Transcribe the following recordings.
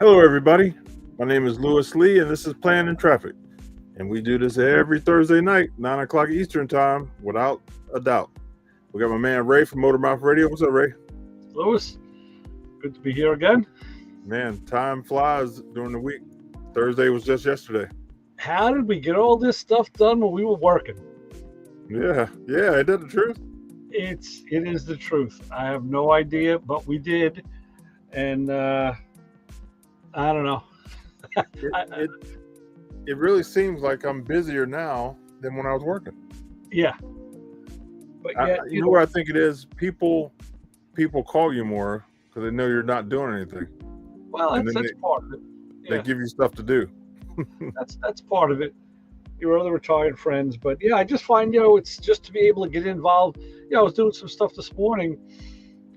Hello, everybody. My name is Louis Lee, and this is Plan in Traffic. And we do this every Thursday night, 9 o'clock Eastern Time, without a doubt. We got my man Ray from Motormouth Radio. What's up, Ray? Louis, good to be here again. Man, time flies during the week. Thursday was just yesterday. How did we get all this stuff done when we were working? Yeah, ain't that the truth? It is the truth. I have no idea, but we did, and I don't know. It really seems like I'm busier now than when I was working. Yeah, but yeah, you know what I think it is? People call you more because they know you're not doing anything. Well, that's part of it. Yeah. They give you stuff to do. that's part of it. Your other retired friends, but yeah, I just find it's just to be able to get involved. I was doing some stuff this morning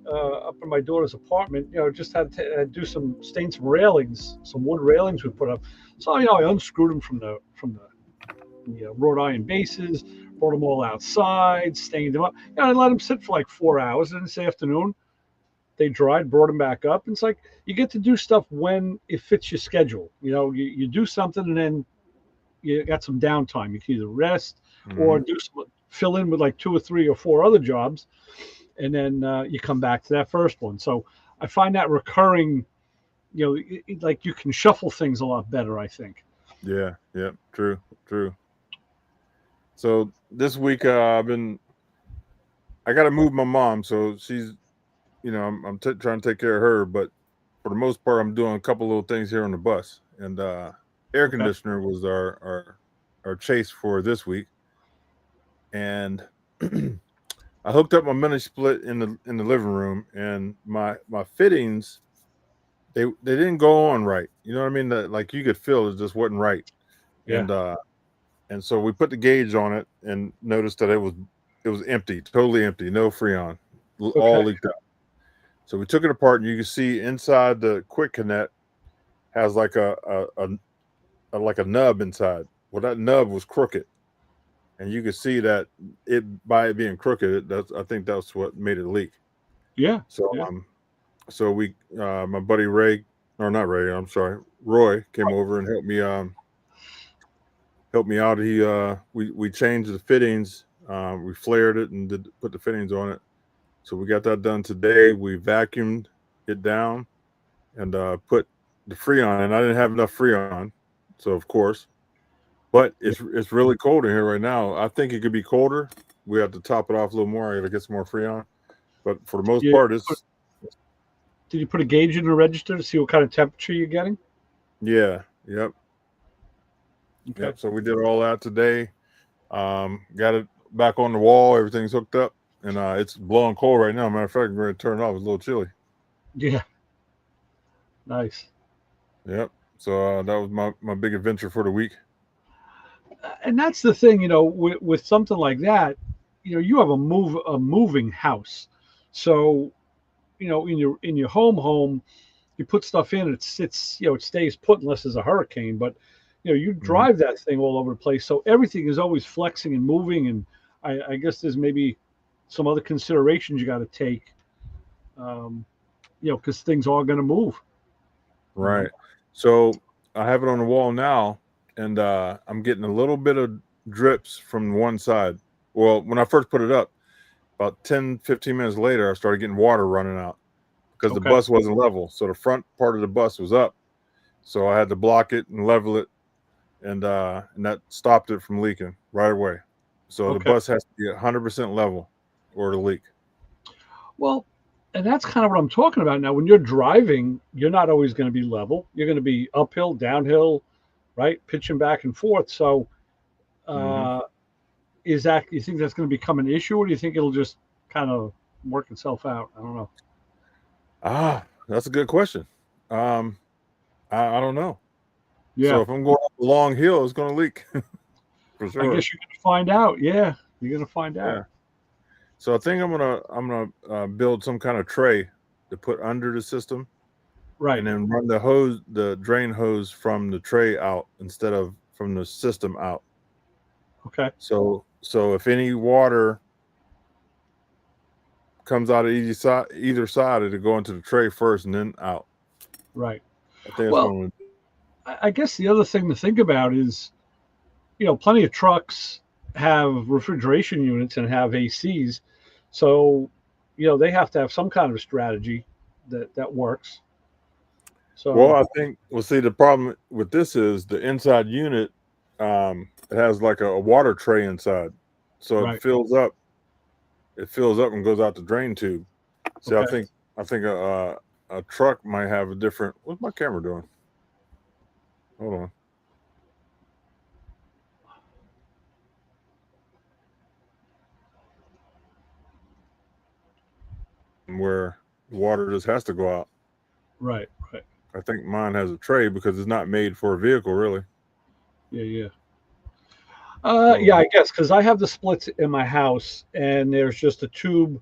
up in my daughter's apartment. Just had to do some railings, some wood railings we put up. So I unscrewed them from the wrought iron bases, brought them all outside, stained them up. I let them sit for like 4 hours, and this afternoon they dried, brought them back up. And it's like you get to do stuff when it fits your schedule. You do something, and then you got some downtime. You can either rest or fill in with like 2 or 3 or 4 other jobs, and then you come back to that first one. So I find that recurring, like you can shuffle things a lot better, I think. Yeah, true. So this week I got to move my mom, so she's, I'm trying to take care of her, but for the most part, I'm doing a couple little things here on the bus. And air conditioner was our chase for this week, and I hooked up my mini split in the living room, and my fittings they didn't go on right. You know what I mean? Like you could feel it just wasn't right. Yeah. And so we put the gauge on it and noticed that it was empty, totally empty, no freon, all leaked out. So we took it apart, and you can see inside the quick connect has like a nub inside. Well, that nub was crooked, and you could see that by it being crooked, I think that's what made it leak. Yeah. So we my buddy Roy came over and helped me out. We changed the fittings, we flared it and put the fittings on it. So we got that done today. We vacuumed it down and put the Freon, and I didn't have enough Freon, so of course. But it's really cold in here right now. I think it could be colder. We have to top it off a little more. I got to get some more Freon. But for the most part, it's. Did you put a gauge in the register to see what kind of temperature you're getting? Yeah. Yep. Okay. Yep. So we did all that today. Got it back on the wall. Everything's hooked up, and it's blowing cold right now. Matter of fact, I'm going to turn it off. It's a little chilly. Yeah. Nice. Yep. So that was my big adventure for the week. And that's the thing, with something like that, you have a moving house. So, in your home, you put stuff in, it sits, it stays put unless there's a hurricane. But, you drive that thing all over the place. So everything is always flexing and moving. And I guess there's maybe some other considerations you got to take, because things are going to move. Right. So I have it on the wall now, and I'm getting a little bit of drips from one side. Well, when I first put it up, about 10, 15 minutes later, I started getting water running out because the bus wasn't level. So the front part of the bus was up. So I had to block it and level it, and that stopped it from leaking right away. So the bus has to be 100% level or it'll leak. Well, and that's kind of what I'm talking about now. When you're driving, you're not always going to be level. You're going to be uphill, downhill, right? Pitching back and forth. So you think that's going to become an issue, or do you think it'll just kind of work itself out? I don't know. That's a good question. I don't know. Yeah. So if I'm going up a long hill, it's going to leak. For sure. I guess you're going to find out. Yeah, you're going to find out. Yeah. So I think I'm gonna build some kind of tray to put under the system, right, and then run the drain hose from the tray out instead of from the system out. Okay. So if any water comes out of either side, it'll go into the tray first and then out. Right. I think that's Well, one of I guess the other thing to think about is, plenty of trucks have refrigeration units and have ACs, so they have to have some kind of strategy that works. well, So I think see the problem with this is the inside unit it has like a water tray inside. So right, it fills up and goes out the drain tube. See, okay, I think a truck might have a different. What's my camera doing? Hold on. Where the water just has to go out. right, right, I think mine has a tray because it's not made for a vehicle, really. yeah, yeah. Hold Yeah, on. I guess because I have the splits in my house, and there's just a tube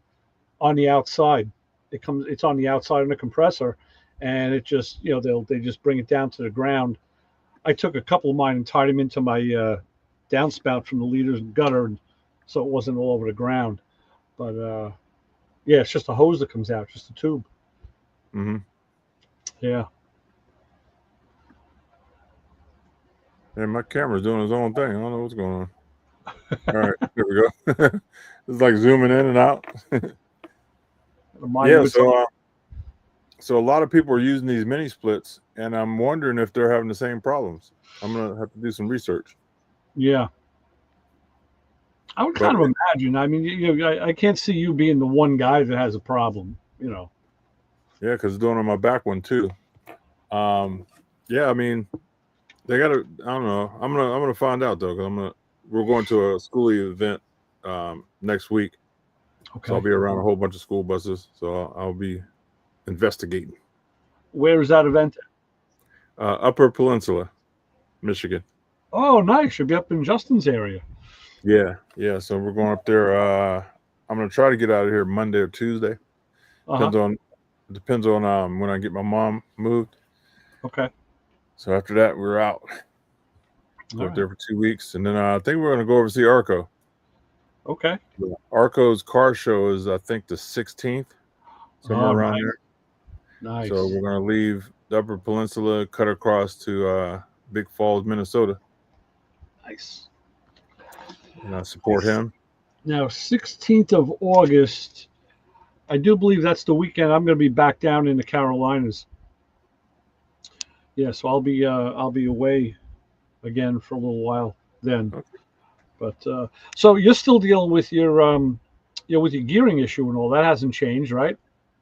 on the outside. It's on the outside of the compressor, and it just, they just bring it down to the ground. I took a couple of mine and tied them into my downspout from the leaders and gutter, and so it wasn't all over the ground. But yeah, it's just a hose that comes out, just a tube. Mm-hmm. Yeah. And my camera's doing its own thing. I don't know what's going on. All right, there we go. It's like zooming in and out. Mine Yeah, was, so a lot of people are using these mini splits, and I'm wondering if they're having the same problems. I'm gonna have to do some research. yeah. I would But kind of imagine. I mean, I can't see you being the one guy that has a problem. yeah, because it's doing on my back one too. Um, yeah, I mean, they gotta. I don't know. I'm gonna find out though, because we're going to a school event next week, so I'll Okay. be around a whole bunch of school buses. So I'll be investigating. Where is that event? Upper Peninsula, Michigan. Oh, nice. You'll be up in Justin's area. Yeah, yeah. So we're going up there. I'm gonna try to get out of here Monday or Tuesday. Uh huh. Depends on depends on when I get my mom moved. Okay. So after that, we're out. All Go up right. there for 2 weeks, and then I think we're gonna go over to see Arco. Okay. Yeah. Arco's car show is I think the 16th, somewhere Oh, around nice. there. So Nice. we're gonna leave the Upper Peninsula, cut across to Big Falls, Minnesota, Nice. and I support him. Now, 16th of August, I do believe that's the weekend I'm going to be back down in the Carolinas. Yeah, so I'll be away again for a little while then. Okay. But so you're still dealing with with your gearing issue and all that hasn't changed, right?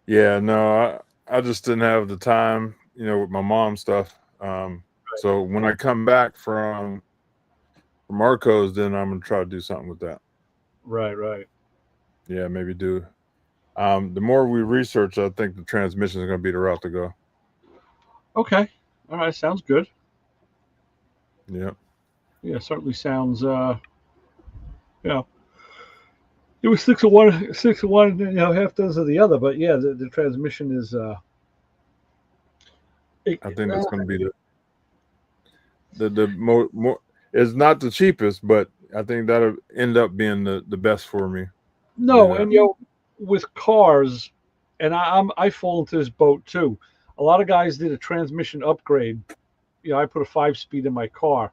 Yeah, no, I just didn't have the time, with my mom stuff. So when I come back from Arco's, then I'm gonna try to do something with that. Right, right. Yeah, maybe do. The more we research, I think the transmission is gonna be the route to go. Okay. All right, sounds good. Yeah. Yeah, certainly sounds yeah. It was six of one, half dozen of the other, but yeah, the transmission is it, I think that's gonna be the more. It's not the cheapest, but I think that'll end up being the best for me. no, Yeah. and with cars, and I fall into this boat too. A lot of guys did a transmission upgrade. I put a 5 speed in my car,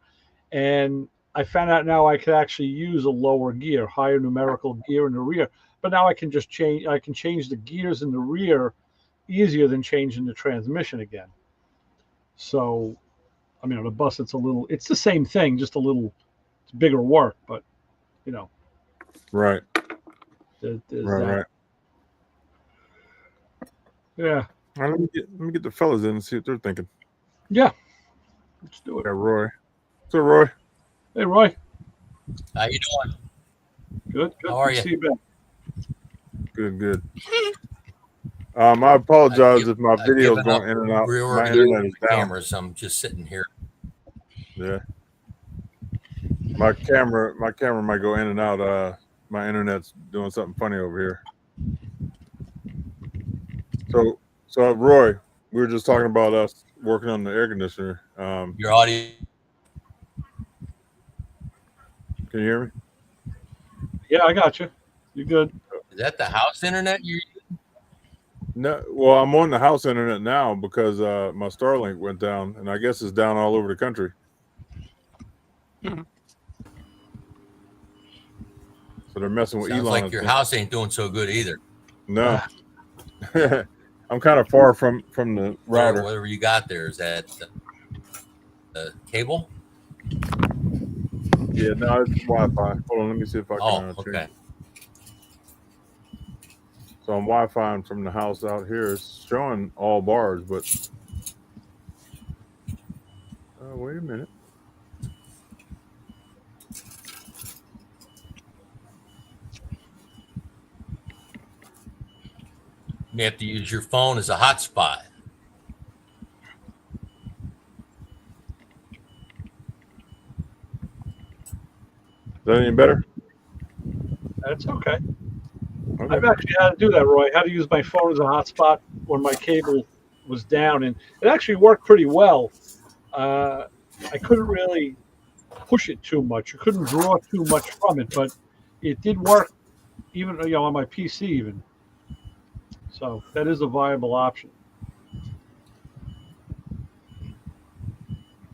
and I found out now I could actually use a lower gear, higher numerical gear in the rear. But now I can just change. I can change the gears in the rear easier than changing the transmission again. So, I mean, on a bus, it's the same thing, just a little, it's bigger work. But you know, Right. there's Right. that. Right. Yeah, All right, let me get the fellas in and see what they're thinking. yeah. Let's do it. Yeah, Roy. So Roy. Hey, Roy. How you doing? Good, How good. are Good to you? see you back. Good. Good. I apologize if my I've video's given going up in and out. My reordering internet is my down. cameras. I'm just sitting here. Yeah. My camera might go in and out. My internet's doing something funny over here. So Roy, we were just talking about us working on the air conditioner. Your audio. Can you hear me? Yeah, I got you. You good? Is that the house internet you? No, well, I'm on the house internet now because my Starlink went down, and I guess it's down all over the country. Mhm. So they're messing with Sounds Elon. like your house ain't doing so good either. No, I'm kind of far from the router. Whatever you got there, is that cable? Yeah, no, it's Wi-Fi. Hold on, let me see if I can. Oh, okay. So I'm Wi-Fi from the house out here. It's showing all bars, but wait a minute. You have to use your phone as a hotspot. Is that any better? That's okay. Okay. I've actually had to do that, Roy. I had to use my phone as a hotspot when my cable was down, and it actually worked pretty well. I couldn't really push it too much. You couldn't draw too much from it, but it did work, even on my PC even. So that is a viable option.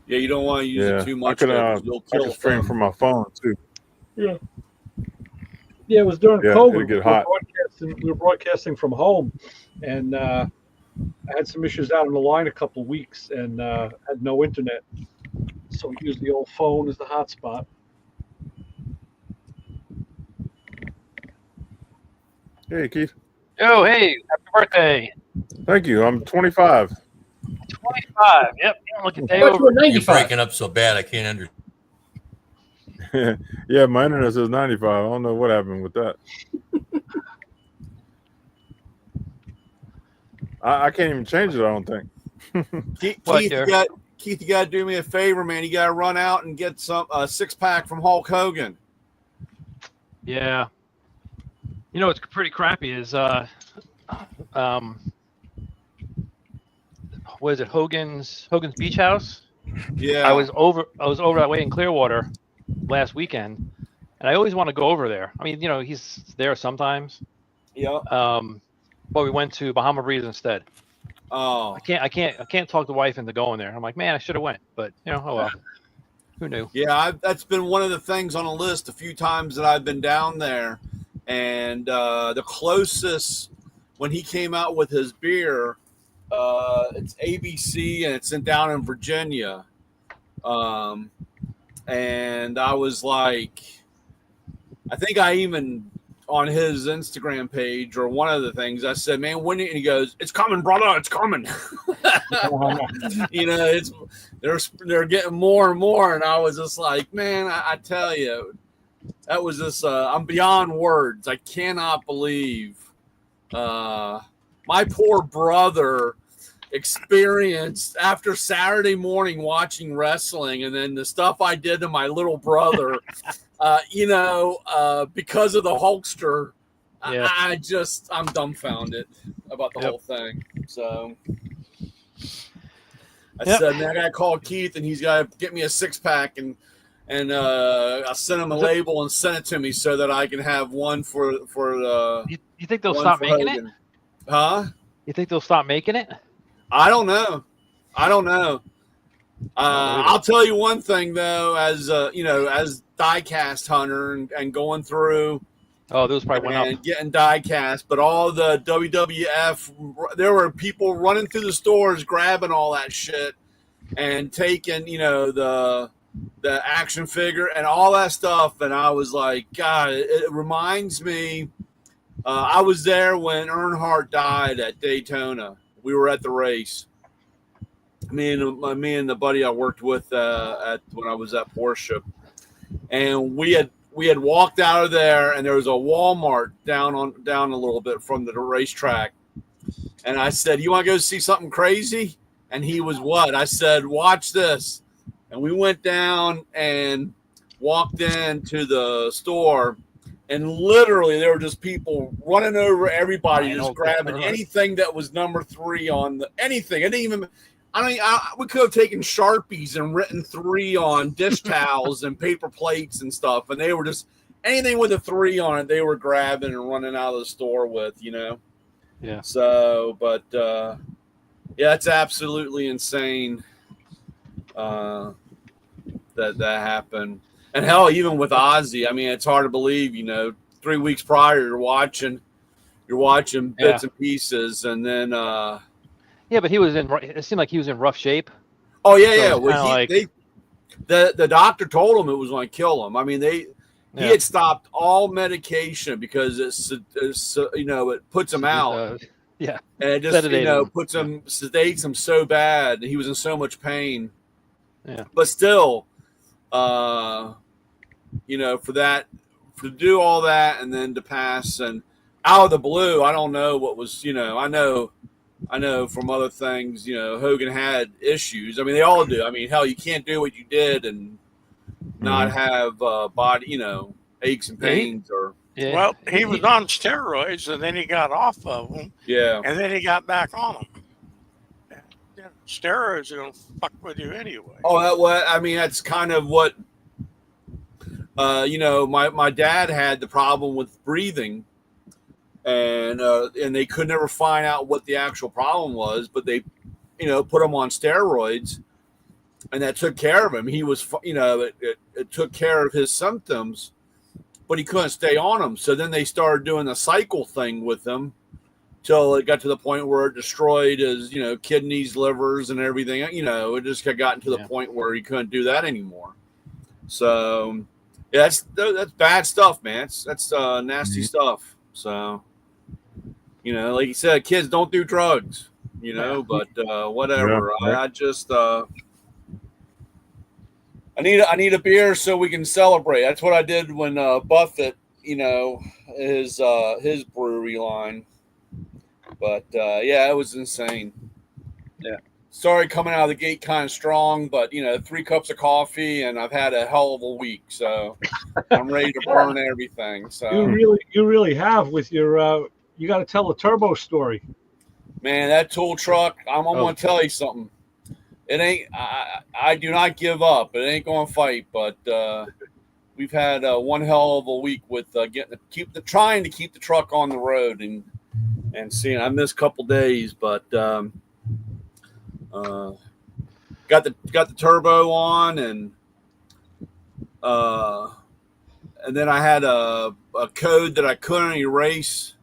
Yeah, you don't want to use it too much. I can You'll I kill can a stream phone. from my phone too. Yeah. Yeah, it was during Yeah, COVID. it'll get hot. We were broadcasting from home, and I had some issues out on the line a couple of weeks, and had no internet. So we used the old phone as the hotspot. Hey, Keith. Oh, hey, happy birthday. Thank you. I'm 25. 25. Yep. Look at day I thought you were over. You're 95. breaking up so bad, I can't understand. Yeah, my internet says 95. I don't know what happened with that. I can't even change it. I don't think. Keith, What, you dear? got to do me a favor, man. You got to run out and get some 6-pack from Hulk Hogan. Yeah. You know what's pretty crappy is what is it, Hogan's Beach House? Yeah, I was over that way in Clearwater last weekend, and I always want to go over there. I mean, he's there sometimes. Yeah. But we went to Bahama Breeze instead. Oh. I can't talk the wife into going there. I'm like, man, I should have went, but oh well. Who knew? Yeah, that's been one of the things on a list a few times that I've been down there. And the closest, when he came out with his beer, it's ABC, and it's down in Virginia. And I was like, I think I even on his Instagram page or one of the things I said, man, when? And he goes, "It's coming, brother, it's coming." They're getting more and more, and I was just like, man, I tell you, that was just I'm beyond words. I cannot believe my poor brother experienced after Saturday morning watching wrestling, and then the stuff I did to my little brother. Because of the Hulkster, Yeah. I'm dumbfounded about the whole thing. So I said, man, I gotta call Keith, and he's gotta get me a 6-pack, and I'll send him a label and send it to me so that I can have one for You think they'll one stop for making Hogan. it? Huh? You think they'll stop making it? I don't know. I'll tell you one thing though, as as diecast hunter and going through. Oh, those probably went and up. getting diecast, but all the WWF, there were people running through the stores grabbing all that shit and taking, the action figure and all that stuff. And I was like, God, it reminds me. I was there when Earnhardt died at Daytona. We were at the race. Me and the buddy I worked with when I was at Porsche, and we had walked out of there, and there was a Walmart down a little bit from the racetrack. And I said, "You want to go see something crazy?" And he was, "What?" I said, "Watch this." And we went down and walked into the store, and literally there were just people running over everybody, just grabbing anything that was number 3 on anything. We could have taken Sharpies and written 3 on dish towels and paper plates and stuff, and they were just anything with a 3 on it, they were grabbing and running out of the store with, Yeah. So, but yeah, it's absolutely insane that happened. And hell, even with Ozzy, I mean, it's hard to believe. 3 weeks prior, you're watching bits and pieces, and then Yeah, but he was in. It seemed like he was in rough shape. oh yeah, So yeah. it's Well, kinda the doctor told him it was going to kill him. I mean, he Yeah. had stopped all medication because it puts him out, Yeah. and it just Sedated him. puts him sedates him so bad, and he was in so much pain. Yeah. But still, to do all that and then to pass and out of the blue, I don't know what was. I know from other things, Hogan had issues. I mean, they all do. I mean, hell, you can't do what you did and not have body, aches and pains or. Yeah. Well, he was on steroids, and then he got off of them. Yeah. And then he got back on them. Steroids are going to fuck with you anyway. Oh, I mean, that's kind of what, my dad had the problem with breathing, and they could never find out what the actual problem was, but they, put him on steroids, and that took care of him. He was, it took care of his symptoms, but he couldn't stay on them. So then they started doing the cycle thing with him till it got to the point where it destroyed his, kidneys, livers, and everything. It just had gotten to the point where he couldn't do that anymore. So, yeah, that's bad stuff, man. That's nasty stuff. So, like you said, kids don't do drugs, but whatever. Yeah, right. I just I need a beer so we can celebrate. That's what I did when Buffett, his brewery line. But yeah, it was insane. Yeah. Sorry, coming out of the gate kind of strong, but 3 cups of coffee and I've had a hell of a week, so I'm ready to burn everything. So You really have with your. You got to tell a turbo story. man, that tool truck. I'm going to tell you something. It ain't. I do not give up. It ain't going to fight. But we've had one hell of a week with trying to keep the truck on the road and seeing. I missed a couple days, but got the turbo on and then I had a code that I couldn't erase.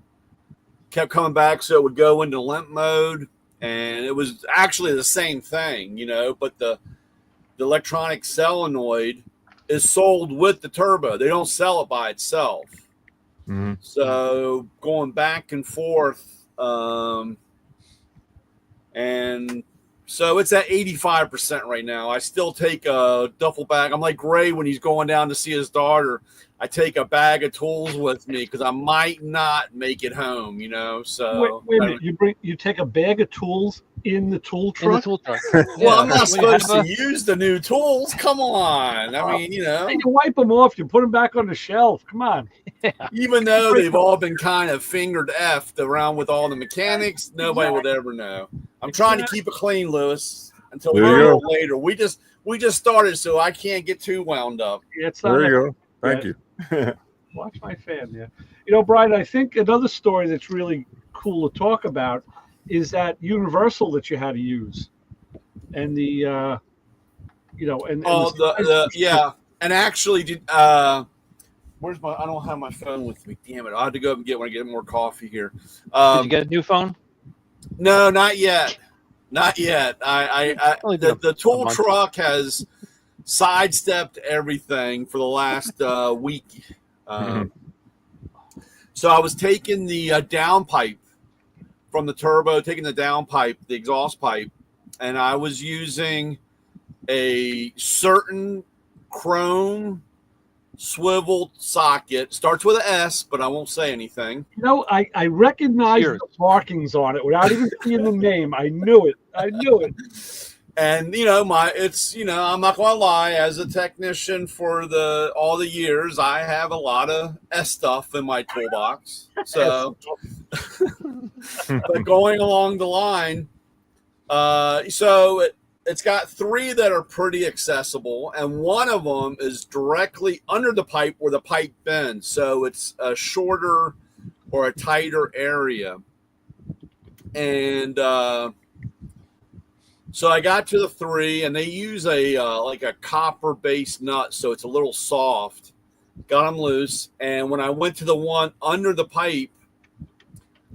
Kept coming back, so it would go into limp mode. And it was actually the same thing, but the electronic solenoid is sold with the turbo. They don't sell it by itself. Mm-hmm. So going back and forth, and so it's at 85% right now. I still take a duffel bag. I'm like Gray when he's going down to see his daughter. I take a bag of tools with me because I might not make it home, So Wait a minute. You take a bag of tools in the tool truck? In the tool truck. Well, I'm not supposed to use the new tools. Come on. I mean, And you wipe them off. You put them back on the shelf. Come on. even though they've all been kind of fingered effed around with all the mechanics, nobody would ever know. I'm trying to keep it clean, Lewis, until a little later. We just started, so I can't get too wound up. There you go. Thank you. Watch my fan, yeah. Brian, I think another story that's really cool to talk about is that universal that you had to use, and the and actually did where's my? I don't have my phone with me. Damn it! I have to go up and get when I get more coffee here. Did you get a new phone? No, not yet. Not yet. The tool truck has sidestepped everything for the last week. So I was taking the downpipe from the turbo, taking the downpipe, the exhaust pipe, and I was using a certain chrome swivel socket. Starts with an S, but I won't say anything. I recognize the markings on it without even seeing the name. I knew it. And I'm not gonna lie, as a technician for all the years, I have a lot of S stuff in my toolbox. So but going along the line, so it's got 3 that are pretty accessible, and one of them is directly under the pipe where the pipe bends. So it's a shorter or a tighter area. And so I got to the 3, and they use a like a copper-based nut, so it's a little soft. Got them loose, and when I went to the one under the pipe,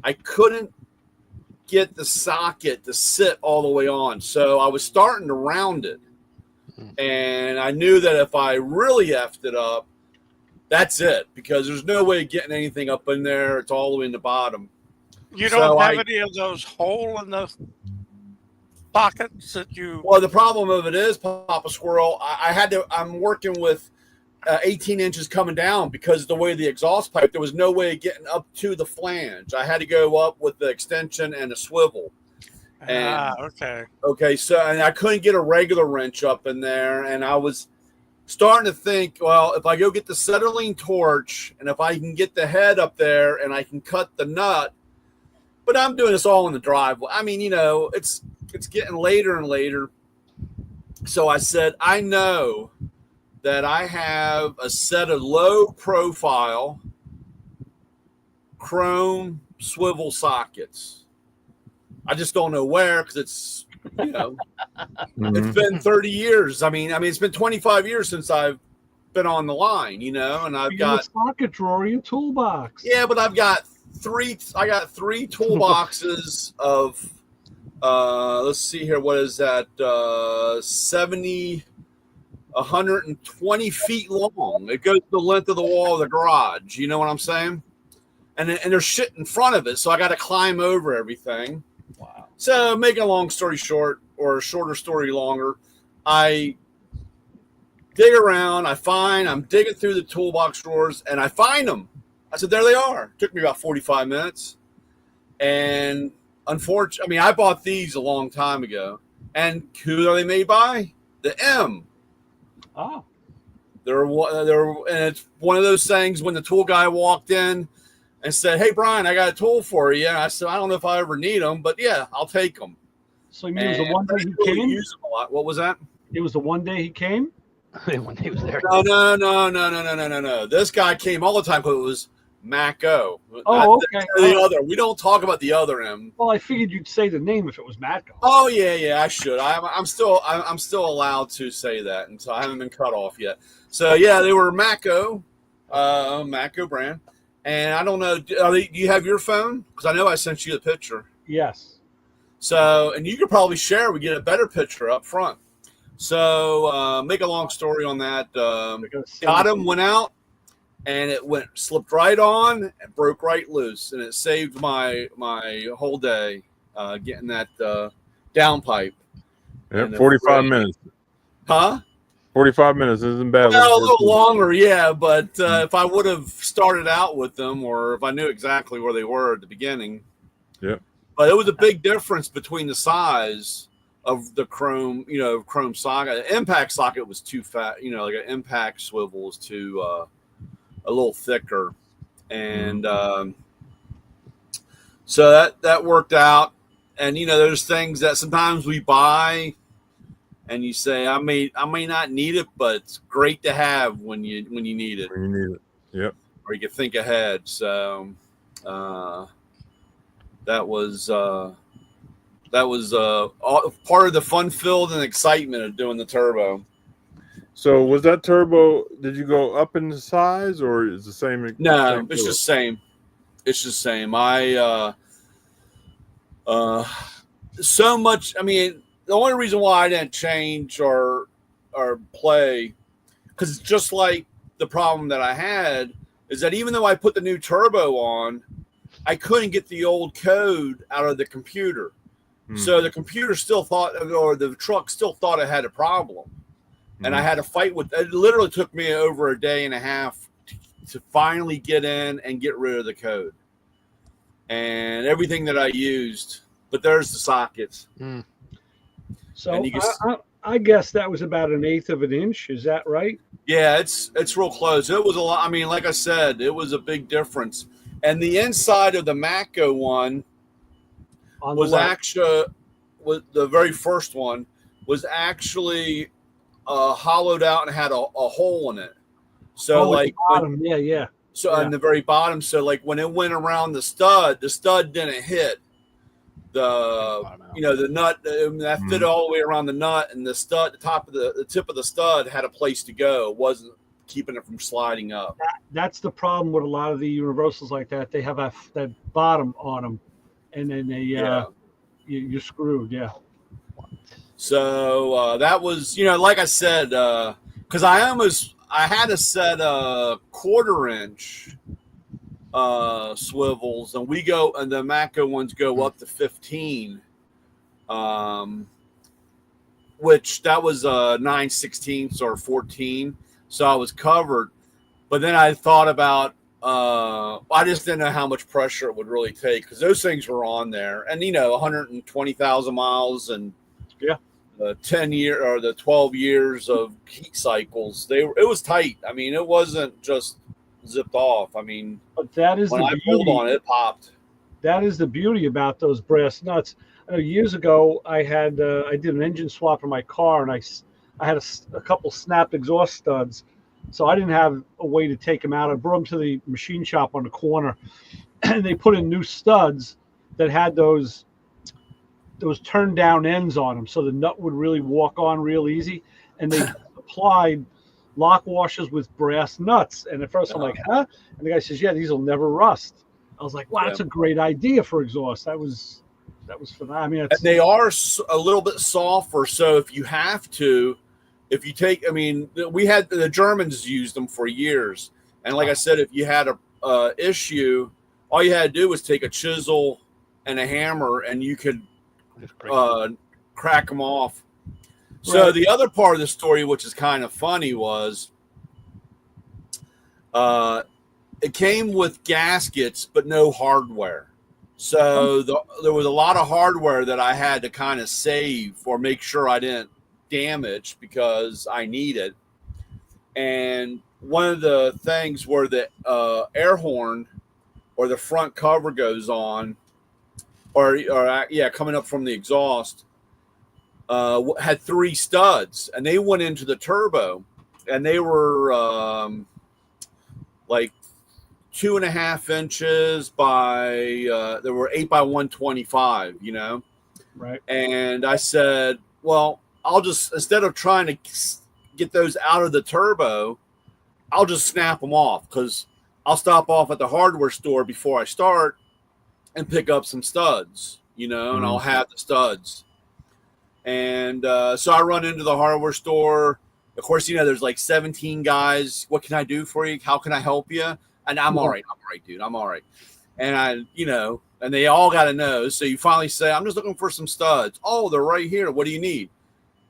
I couldn't get the socket to sit all the way on. So I was starting to round it, and I knew that if I really effed it up, that's it, because there's no way of getting anything up in there. It's all the way in the bottom. You don't have any of those hole in the pockets that you. Well, the problem of it is, Papa Squirrel, I'm working with 18 inches coming down because of the way the exhaust pipe, there was no way of getting up to the flange. I had to go up with the extension and a swivel. And, okay. Okay, so and I couldn't get a regular wrench up in there, and I was starting to think, well, if I go get the acetylene torch, and if I can get the head up there and I can cut the nut, but I'm doing this all in the driveway. I mean, it's getting later and later. So I said, I know that I have a set of low profile chrome swivel sockets. I just don't know where, because it's, it's been 30 years. I mean, it's been 25 years since I've been on the line, and I've got a socket drawer in your toolbox. Yeah, but I got three toolboxes of let's see here, what is that? 120 feet long. It goes the length of the wall of the garage. You know what I'm saying? And there's shit in front of it, so I got to climb over everything. Wow. So, making a long story short, or a shorter story longer, I dig around. I'm digging through the toolbox drawers, and I find them. I said, there they are. It took me about 45 minutes. And unfortunately, I bought these a long time ago. And who are they made by? The M. Oh. And it's one of those things when the tool guy walked in and said, hey, Brian, I got a tool for you. And I said, I don't know if I ever need them, but yeah, I'll take them. So it was the one day he came? Use them a lot. What was that? It was the one day he came? When he was there. No. This guy came all the time, but it was Mako. Oh, okay. The other. We don't talk about the other M. Well, I figured you'd say the name if it was Mako. Oh yeah, I should. I'm still allowed to say that, and so I haven't been cut off yet. So yeah, they were Mako brand, and I don't know. Do you have your phone? Because I know I sent you the picture. Yes. So, and you could probably share. We get a better picture up front. So, make a long story on that. Got him, went out, and it slipped right on and broke right loose, and it saved my whole day getting that downpipe. Yep, 45 minutes. Huh? 45 minutes isn't bad. Well, a little longer, yeah. But if I would have started out with them, or if I knew exactly where they were at the beginning, yeah. But it was a big difference between the size of the chrome, chrome socket. The impact socket was too fat, like an impact swivel was too a little thicker, and so that worked out. And there's things that sometimes we buy, and you say, I may not need it, but it's great to have when you need it. When you need it, yep. Or you can think ahead. So that was part of the fun filled and excitement of doing the turbo. So was that turbo? Did you go up in size, or is the same? No, it's just same. It's just same. So much. I mean, the only reason why I didn't change or play, because it's just like the problem that I had is that even though I put the new turbo on, I couldn't get the old code out of the computer. So the computer still thought, or the truck still thought it had a problem. And I had to fight with it. Literally took me over a day and a half to finally get in and get rid of the code and everything that I used. But there's the sockets. So I guess that was about 1/8 of an inch. Is that right? Yeah, it's real close. It was a lot. I mean, like I said, it was a big difference. And the inside of the Mako one was the very first one was actually hollowed out and had a hole in it. So bottom, yeah. So on the very bottom, so like when it went around the stud didn't hit the nut that fit all the way around the nut, and the stud, the tip of the stud had a place to go. It wasn't keeping it from sliding up. That's the problem with a lot of the universals like that. They have that bottom on them, and then you're screwed. Yeah. So that was, like I said, because I had to set a 1/4-inch swivels, and the Matco ones go up to 15, which that was 9/16 or 14, so I was covered. But then I thought about, I just didn't know how much pressure it would really take, because those things were on there, and 120,000 miles and the 10 year or the 12 years of heat cycles. It was tight. I mean, it wasn't just zipped off. I mean, but that is when the I pulled on it, it popped. That is the beauty about those brass nuts. Years ago, I did an engine swap in my car, and I had a couple snapped exhaust studs, so I didn't have a way to take them out. I brought them to the machine shop on the corner, and they put in new studs that had those turned down ends on them, so the nut would really walk on real easy. And they applied lock washers with brass nuts. And at first I'm like, huh? And the guy says, yeah, these will never rust. I was like, wow, that's a great idea for exhaust. That was for that. I mean, and they are a little bit softer. So if you take, we had the Germans used them for years. And like I said, if you had a issue, all you had to do was take a chisel and a hammer, and you could crack them off. So the other part of the story, which is kind of funny, was it came with gaskets but no hardware. So there was a lot of hardware that I had to kind of save or make sure I didn't damage, because I need it. And one of the things where the air horn or the front cover goes on, or coming up from the exhaust, had 3 studs, and they went into the turbo, and they were like 2.5 inches by they were 8 by 125, right. And I said, well, I'll just, instead of trying to get those out of the turbo, I'll just snap them off, because I'll stop off at the hardware store before I start and pick up some studs, and I'll have the studs. And so I run into the hardware store. Of course, there's like 17 guys. What can I do for you? How can I help you? And I'm all right. I'm all right, dude. I'm all right. And and they all got to know. So you finally say, I'm just looking for some studs. Oh, they're right here. What do you need?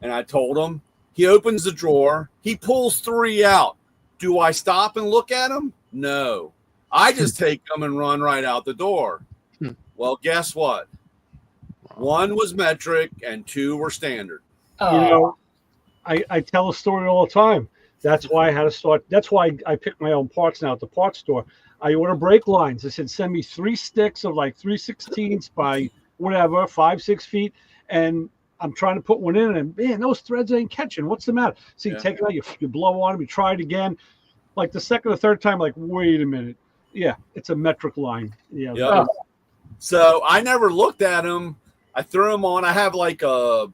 And I told him. He opens the drawer. He pulls 3 out. Do I stop and look at them? No. I just take them and run right out the door. Well, guess what? 1 was metric and 2 were standard. I tell a story all the time. That's why I had to start. That's why I pick my own parts now at the parts store. I order brake lines. I said, send me 3 sticks of like 3/16 by whatever, 5-6 feet. And I'm trying to put one in, and man, those threads ain't catching. What's the matter? So you take it out, you blow on them, you try it again. Like the second or third time, like, wait a minute. Yeah, it's a metric line. Yeah. So I never looked at them. I threw them on. I have like a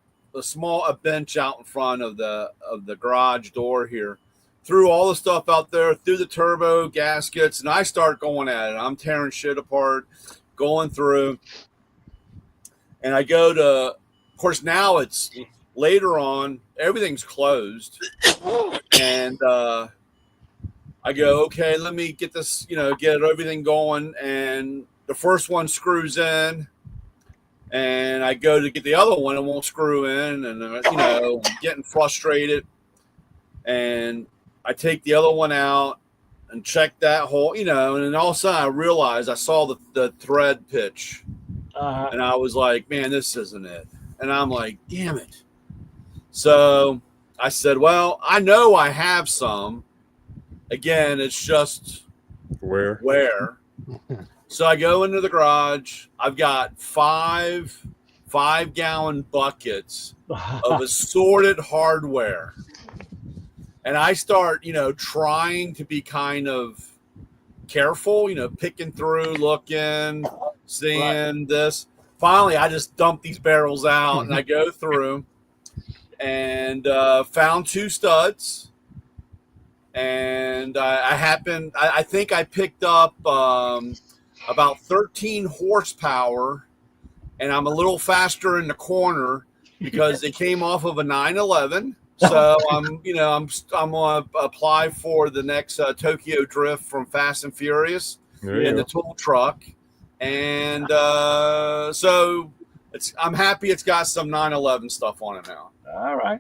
bench out in front of the garage door here. Threw all the stuff out there, threw the turbo gaskets, and I start going at it. I'm tearing shit apart, going through. And I go to, of course, now it's later on, everything's closed. And I go, okay, let me get this, get everything going. And the first one screws in, and I go to get the other one, and won't screw in, and I'm getting frustrated. And I take the other one out and check that hole, and then all of a sudden I realized I saw the thread pitch, and I was like, man, this isn't it. And I'm like, damn it. So I said, well, I know I have some. Again, it's just where. So I go into the garage. I've got 5 5-gallon buckets of assorted hardware. And I start, trying to be kind of careful, picking through, looking, seeing this. finally, I just dump these barrels out and I go through 'em and found 2 studs. And I think I picked up about 13 horsepower, and I'm a little faster in the corner because they came off of a 911. So I'm gonna apply for the next Tokyo Drift from Fast and Furious in the tool truck, and so I'm happy it's got some 911 stuff on it now. All right.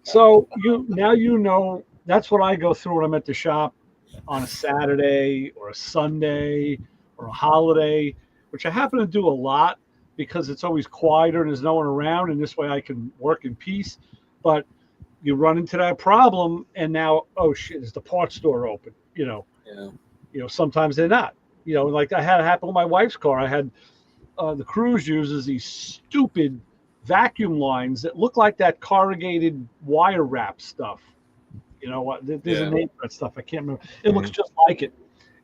So you know that's what I go through when I'm at the shop on a Saturday or a Sunday or a holiday, which I happen to do a lot because it's always quieter and there's no one around, and this way I can work in peace. But you run into that problem, and now, oh shit, is the parts store open? You know, sometimes they're not. You know, like I had it happen with my wife's car. I had the Cruise uses these stupid vacuum lines that look like that corrugated wire wrap stuff. You know what? There's a name for that stuff. I can't remember. It looks just like it.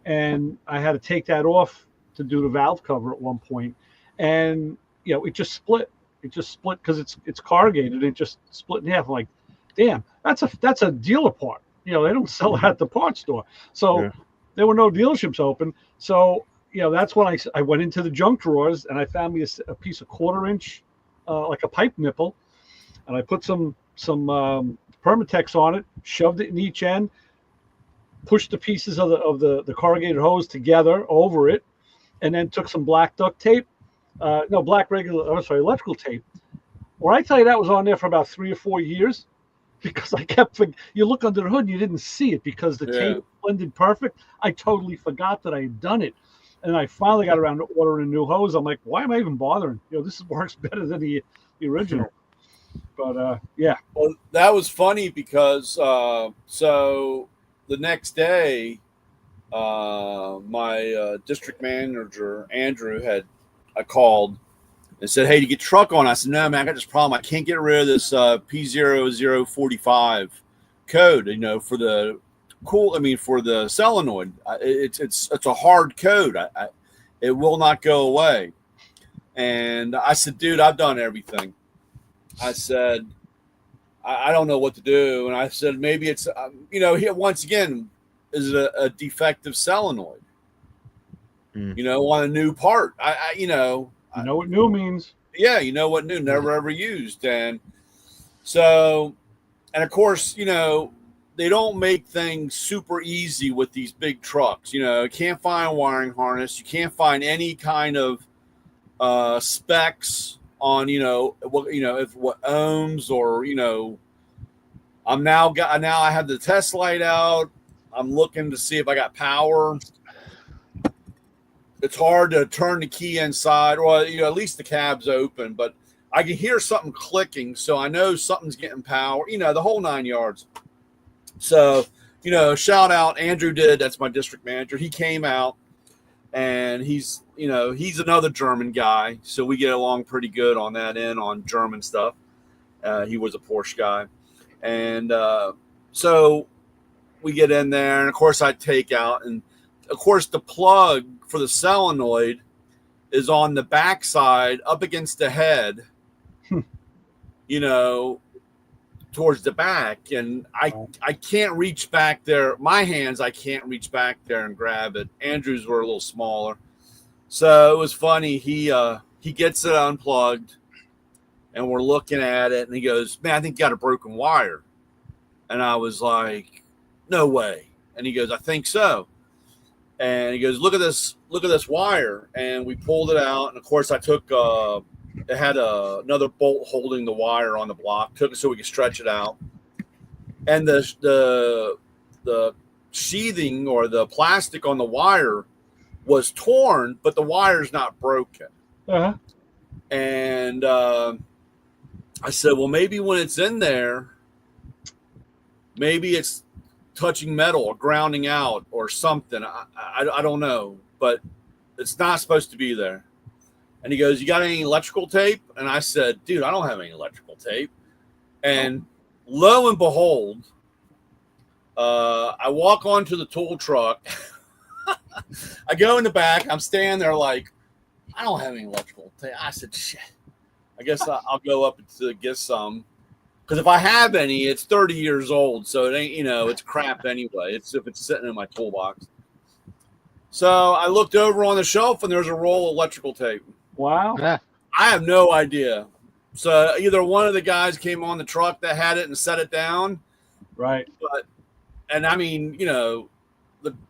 And I had to take that off to do the valve cover at one point. And, you know, it just split. It just split because it's corrugated. It just split in half. I'm like, damn, that's a dealer part. You know, they don't sell it at the parts store. So there were no dealerships open. So, you know, that's when I went into the junk drawers and I found me a piece of 1/4 inch, like a pipe nipple. And I put some Permatex on it, shoved it in each end, pushed the pieces of the corrugated hose together over it, and then took some black duct tape, electrical tape. Or I tell you, that was on there for about 3 or 4 years because I kept, you look under the hood and you didn't see it because the tape blended perfect. I totally forgot that I had done it. And I finally got around to ordering a new hose. I'm like, why am I even bothering? You know, this works better than the original. But yeah. Well, that was funny because so the next day, my district manager Andrew I called and said, "Hey, to get truck on?" I said, "No, man, I got this problem. I can't get rid of this P0045 code. You know, for the for the solenoid. It's a hard code. It will not go away." And I said, "Dude, I've done everything." I said, I don't know what to do. And I said, maybe it's, here once again, is it a defective solenoid? You know, on a new part. You know what new means. Yeah, you know what new, never ever used. And so, and of course, you know, they don't make things super easy with these big trucks. You know, you can't find a wiring harness. You can't find any kind of specs on what ohms or I have the test light out. I'm looking to see if I got power. It's hard to turn the key inside, or at least the cab's open, but I can hear something clicking, so I know something's getting power. The whole 9 yards. So shout out Andrew that's my district manager. He came out. And he's another German guy, so we get along pretty good on that end on German stuff. He was a Porsche guy, and so we get in there, and of course I take out, and of course the plug for the solenoid is on the backside, up against the head, towards the back, and I can't reach back there. My hands, I can't reach back there and grab it. Andrew's were a little smaller. So it was funny. He gets it unplugged and we're looking at it and he goes, "Man, I think you got a broken wire." And I was like, "No way." And he goes, "I think so." And he goes, look at this wire. And we pulled it out. And of course I took, it had another bolt holding the wire on the block. Took it so we could stretch it out. And the sheathing or the plastic on the wire was torn, but the wire's not broken. Uh-huh. And I said, well, maybe when it's in there, maybe it's touching metal or grounding out or something. I don't know, but it's not supposed to be there. And he goes, "You got any electrical tape?" And I said, "Dude, I don't have any electrical tape." And lo and behold, I walk onto the tool truck. I go in the back. I'm standing there like, I don't have any electrical tape. I said, shit. I guess I'll go up to get some. Because if I have any, it's 30 years old. So it ain't, it's crap anyway. It's if it's sitting in my toolbox. So I looked over on the shelf and there's a roll of electrical tape. Wow. Yeah. I have no idea. So either one of the guys came on the truck that had it and set it down. Right. And I mean,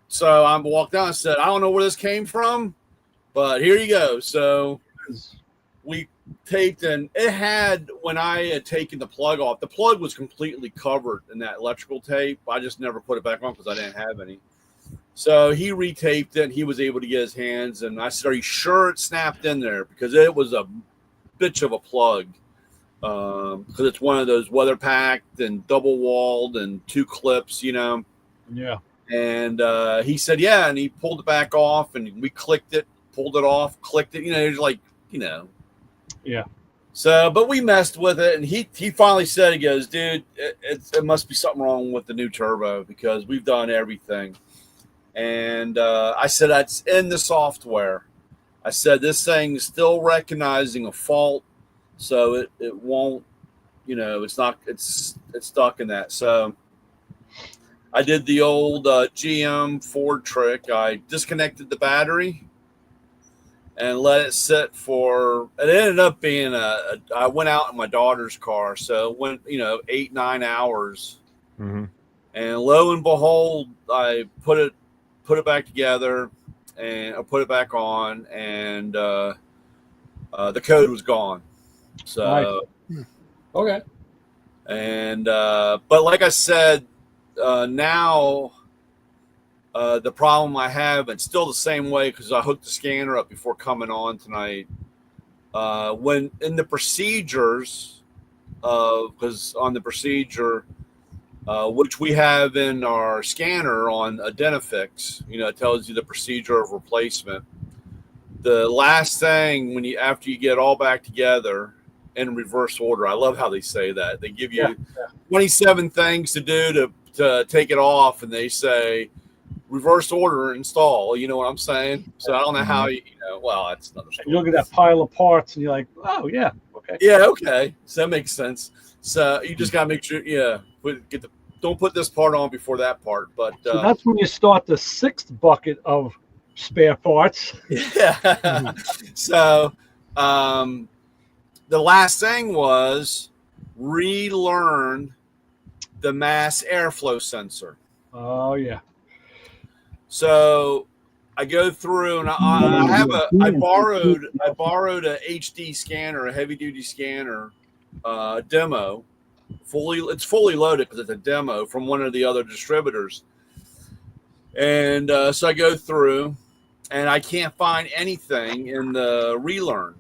so I walked down and said, I don't know where this came from, but here you go. So we taped, and it had, when I had taken the plug off, the plug was completely covered in that electrical tape. I just never put it back on because I didn't have any. So he retaped it, and he was able to get his hands. And I said, are you sure it snapped in there? Because it was a bitch of a plug. Because it's one of those weather packed and double walled and 2 clips, Yeah. And he said, yeah. And he pulled it back off, and we clicked it, pulled it off, clicked it. It's like, Yeah. So, but we messed with it, and he finally said, he goes, dude, it must be something wrong with the new turbo because we've done everything. And I said, that's in the software. I said, this thing's still recognizing a fault, so it won't, it's stuck in that. So I did the old GM Ford trick. I disconnected the battery and let it sit for, it ended up being I went out in my daughter's car. So it went, 8-9 hours. Mm-hmm. And lo and behold, I put it back together and I put it back on, and the code was gone. So, nice. Okay. And, but like I said, now, the problem I have, it's still the same way because I hooked the scanner up before coming on tonight. When in the procedures, because on the procedure, which we have in our scanner on Identifix, it tells you the procedure of replacement. The last thing after you get all back together in reverse order, I love how they say that. They give you 27 things to do to take it off, and they say reverse order install. You know what I'm saying? So I don't know how well, that's another story. You look at that pile of parts and you're like, oh yeah, okay. Yeah, okay. So that makes sense. So you just gotta make sure, don't put this part on before that part. But so that's when you start the 6th bucket of spare parts. Yeah. So the last thing was relearn the mass airflow sensor. Oh yeah. So I go through and I borrowed a HD scanner, a heavy duty scanner, demo. It's fully loaded because it's a demo from one of the other distributors. And so I go through and I can't find anything in the relearn.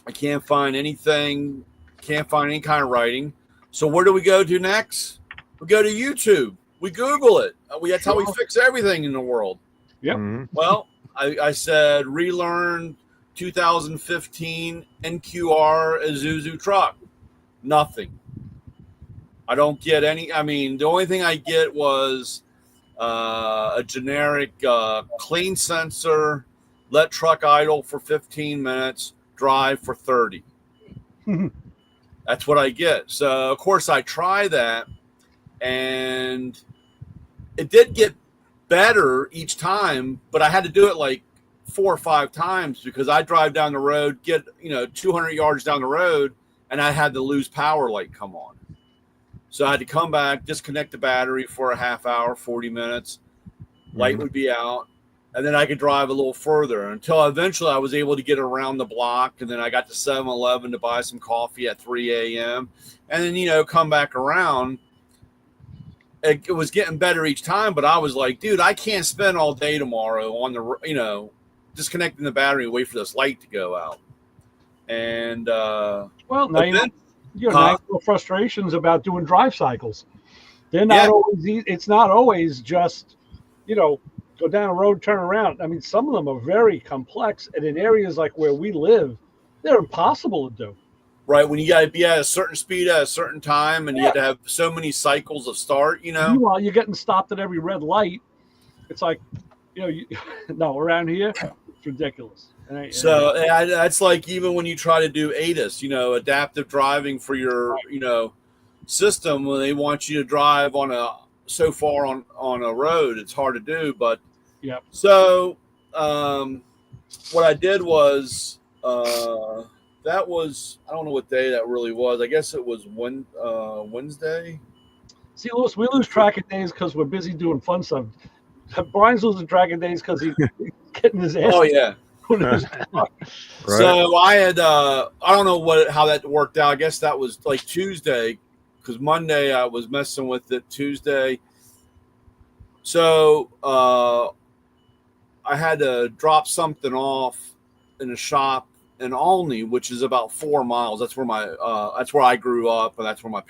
I can't find anything, can't find any kind of writing. So where do we go to next? We go to YouTube. We Google it. That's how we fix everything in the world. Yep. Mm-hmm. Well, I said relearn 2015 NQR Isuzu truck. Nothing. I don't get any. I mean, the only thing I get was a generic clean sensor, let truck idle for 15 minutes, drive for 30. That's what I get. So, of course, I try that, and it did get better each time, but I had to do it like 4 or 5 times because I drive down the road, get 200 yards down the road, and I had the lose power light come on. So I had to come back, disconnect the battery for a half hour, 40 minutes. Light would be out, and then I could drive a little further until eventually I was able to get around the block, and then I got to 7-Eleven to buy some coffee at 3 a.m. and then, come back around. It was getting better each time, but I was like, dude, I can't spend all day tomorrow on the, disconnecting the battery and wait for this light to go out. And, well, now now frustrations about doing drive cycles. They're not always. It's not always just, go down a road, turn around. I mean, some of them are very complex, and in areas like where we live, they're impossible to do. Right, when you got to be at a certain speed at a certain time, and you have to have so many cycles of start. Meanwhile, you're getting stopped at every red light. It's like, no, around here, It's ridiculous. So that's like even when you try to do ADAS, adaptive driving for your, system, when they want you to drive so far on a road, it's hard to do. But Yep. So what I did was that was, I don't know what day that really was. I guess it was Wednesday. See, Lewis, we lose track of days because we're busy doing fun stuff. Brian's losing track of days because he's getting his ass. Oh yeah. Right. So I had I don't know how that worked out. I guess that was like Tuesday, because Monday I was messing with it. Tuesday, so I had to drop something off in a shop in Olney, which is about 4 miles. That's where that's where I grew up, and that's where my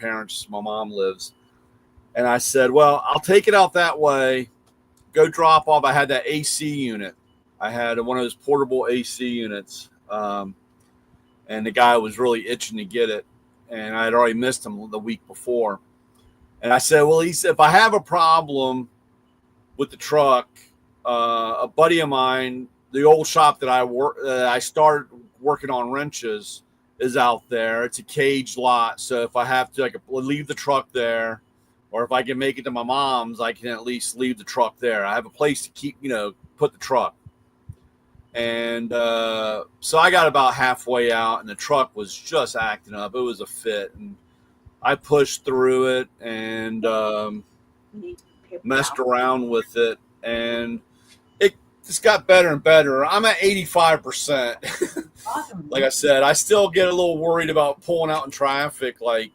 mom lives. And I said, well, I'll take it out that way. Go drop off. I had that AC unit. I had one of those portable AC units, and the guy was really itching to get it, and I had already missed him the week before. And I said, well, he said, if I have a problem with the truck, a buddy of mine, the old shop that I started working on wrenches, is out there. It's a caged lot, so if I have to, I could leave the truck there, or if I can make it to my mom's, I can at least leave the truck there. I have a place to keep, put the truck. And so I got about halfway out, and the truck was just acting up. It was a fit, and I pushed through it and messed around with it, and it just got better and better. I'm at 85%. Awesome. Like I said, I still get a little worried about pulling out in traffic, because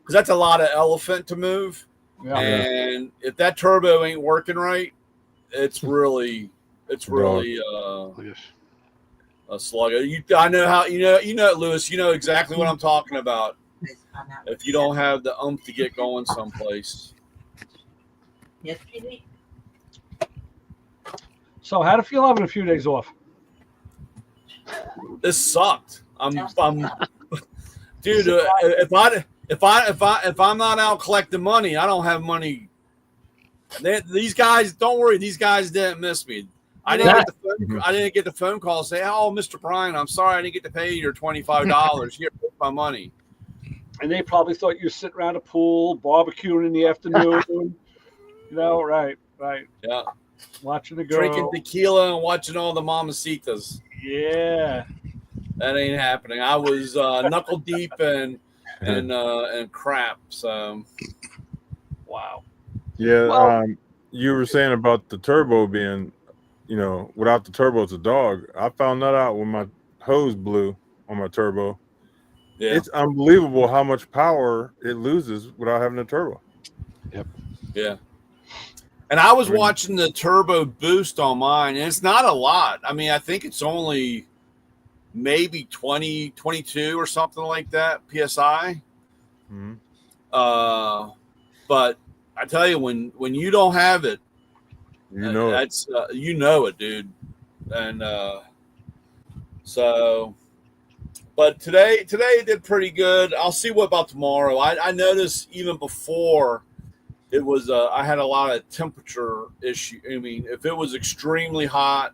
that's a lot of elephant to move. Yeah. And if that turbo ain't working right, it's really a slug. I know how Lewis. You know exactly what I'm talking about. If you don't have the oomph to get going someplace. Yesterday. So how'd it feel having a few days off? This sucked. Dude. If I'm not out collecting money, I don't have money. These guys, don't worry. These guys didn't miss me. I didn't get the phone call say, "Oh, Mr. Brian, I'm sorry I didn't get to pay you your $25. Here, take my money." And they probably thought you were sitting around a pool, barbecuing in the afternoon. Right. Yeah. Watching the girl. Drinking tequila and watching all the mamacitas. Yeah. That ain't happening. I was knuckle deep and crap. So. Wow. Yeah. Well, you were saying about the turbo being, without the turbo, it's a dog. I found that out when my hose blew on my turbo. Yeah. It's unbelievable how much power it loses without having a turbo. Yep. Yeah. And I was watching the turbo boost on mine, and it's not a lot. I mean, I think it's only maybe 20, 22 or something like that, PSI. Mm-hmm. But I tell you, when you don't have it, it. You know it, dude. And so, but today it did pretty good. I'll see what about tomorrow. I noticed even before it was I had a lot of temperature issue. I mean, if it was extremely hot,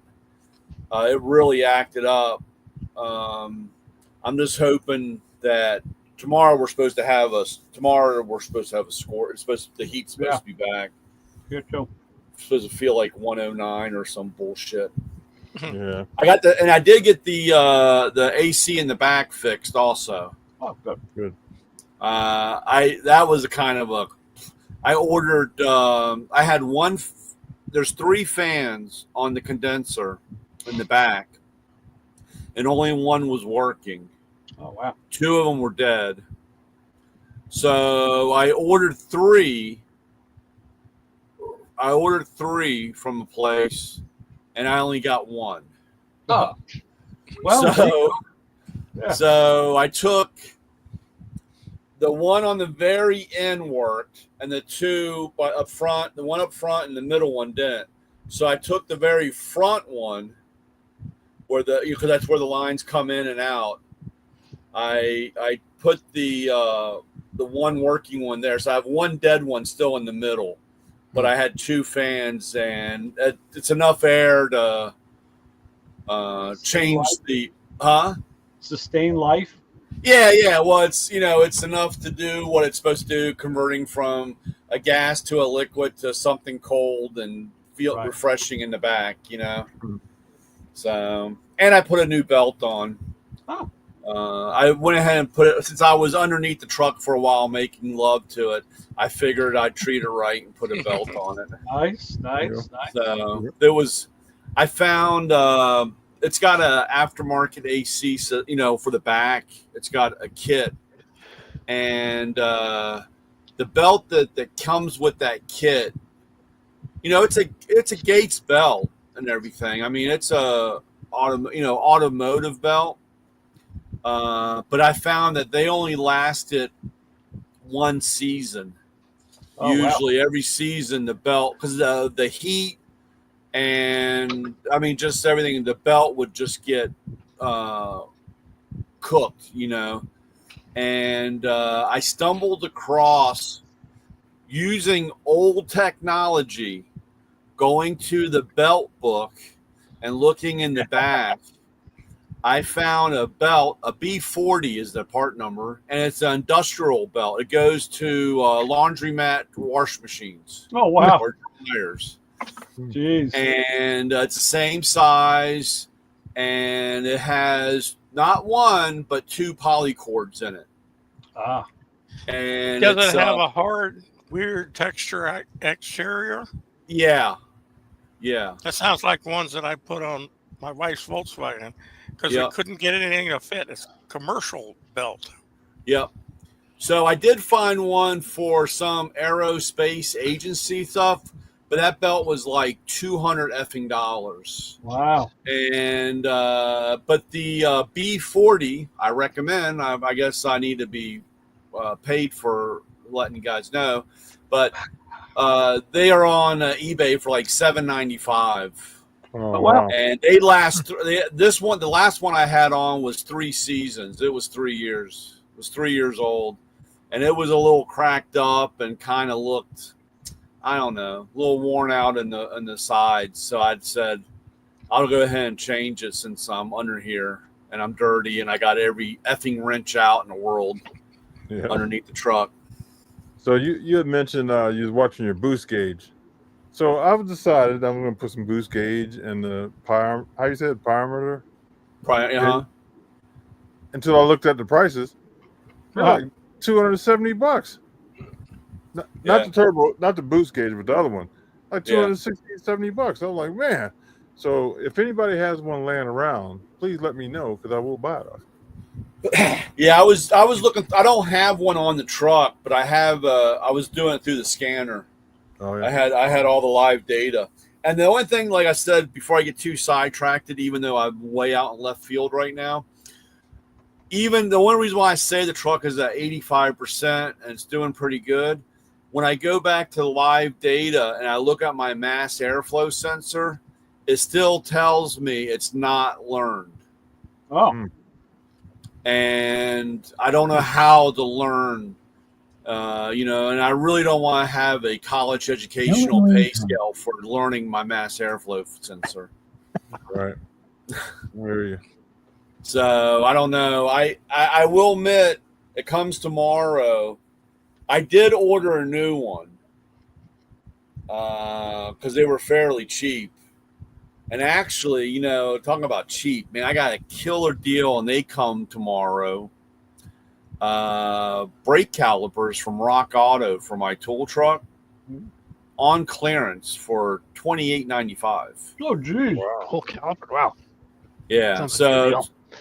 it really acted up. I'm just hoping that tomorrow we're supposed to have a score. The heat's supposed to be back. Here, Joe. Supposed to feel like 109 or some bullshit. Yeah. I did get the AC in the back fixed also. Oh, good. That was a kind of I ordered. I had one. There's 3 fans on the condenser in the back, and only one was working. Oh wow! 2 of them were dead. So I ordered 3. I ordered 3 from a place, and I only got 1. Oh, well. So I took the one on the very end worked, and the 2 up front, the one up front and the middle one didn't. So I took the very front one, because that's where the lines come in and out. I put the one working one there, so I have 1 dead one still in the middle, but I had 2 fans, and it's enough air to change the sustain life. Yeah. Well, it's enough to do what it's supposed to do, converting from a gas to a liquid to something cold and feel refreshing in the back. So, and I put a new belt on. Oh. I went ahead and put it, since I was underneath the truck for a while making love to it. I figured I'd treat it right and put a belt on it. Nice. So I found it's got an aftermarket AC, so for the back. It's got a kit, and the belt that comes with that kit, it's a Gates belt and everything. I mean, it's a automotive belt. But I found that they only lasted one season. Usually every season the belt, because the heat and just everything, the belt would just get cooked, and I stumbled across, using old technology, going to the belt book and looking in the back. I found a belt, a B40 is the part number, and it's an industrial belt. It goes to laundromat wash machines. Oh, wow. Or dryers. Jeez. And it's the same size, and it has not one, but 2 polycords in it. Ah. And does it have a hard, weird texture exterior? Yeah. That sounds like ones that I put on my wife's Volkswagen, because we couldn't get anything to fit. It's a commercial belt. Yep. So I did find one for some aerospace agency stuff, but that belt was like $200 effing dollars. Wow. And but the B40 I recommend. I guess I need to be paid for letting you guys know, but they are on eBay for like $7.95. Oh, wow. And they last. The last one I had on was 3 seasons. It was 3 years. It was 3 years old, and it was a little cracked up and kind of looked, I don't know, a little worn out in the sides. So I said, I'll go ahead and change it since I'm under here and I'm dirty and I got every effing wrench out in the world underneath the truck. So you had mentioned you was watching your boost gauge. So I've decided I'm going to put some boost gauge in the how you say it, pyrometer? Until I looked at the prices. They're like $270. Not the turbo, not the boost gauge, but the other one. Like $260, $70. I'm like, man. So if anybody has one laying around, please let me know, because I will buy it off. Yeah, I was looking. I don't have one on the truck, but I have. I was doing it through the scanner. Oh, yeah. I had all the live data, and the only thing, like I said before, I get too sidetracked, even though I'm way out in left field right now. Even the one reason why I say the truck is at 85% and it's doing pretty good. When I go back to the live data and I look at my mass airflow sensor, it still tells me it's not learned. Oh. And I don't know how to learn, and I really don't want to have a college educational pay scale for learning my mass airflow sensor. Right. Where are you? So I don't know. I will admit, it comes tomorrow. I did order a new one because they were fairly cheap. And actually, talking about cheap, man, I got a killer deal, and they come tomorrow. Brake calipers from Rock Auto for my tool truck on clearance for $28.95. Oh, geez. Wow. Whole caliper. Wow. Yeah.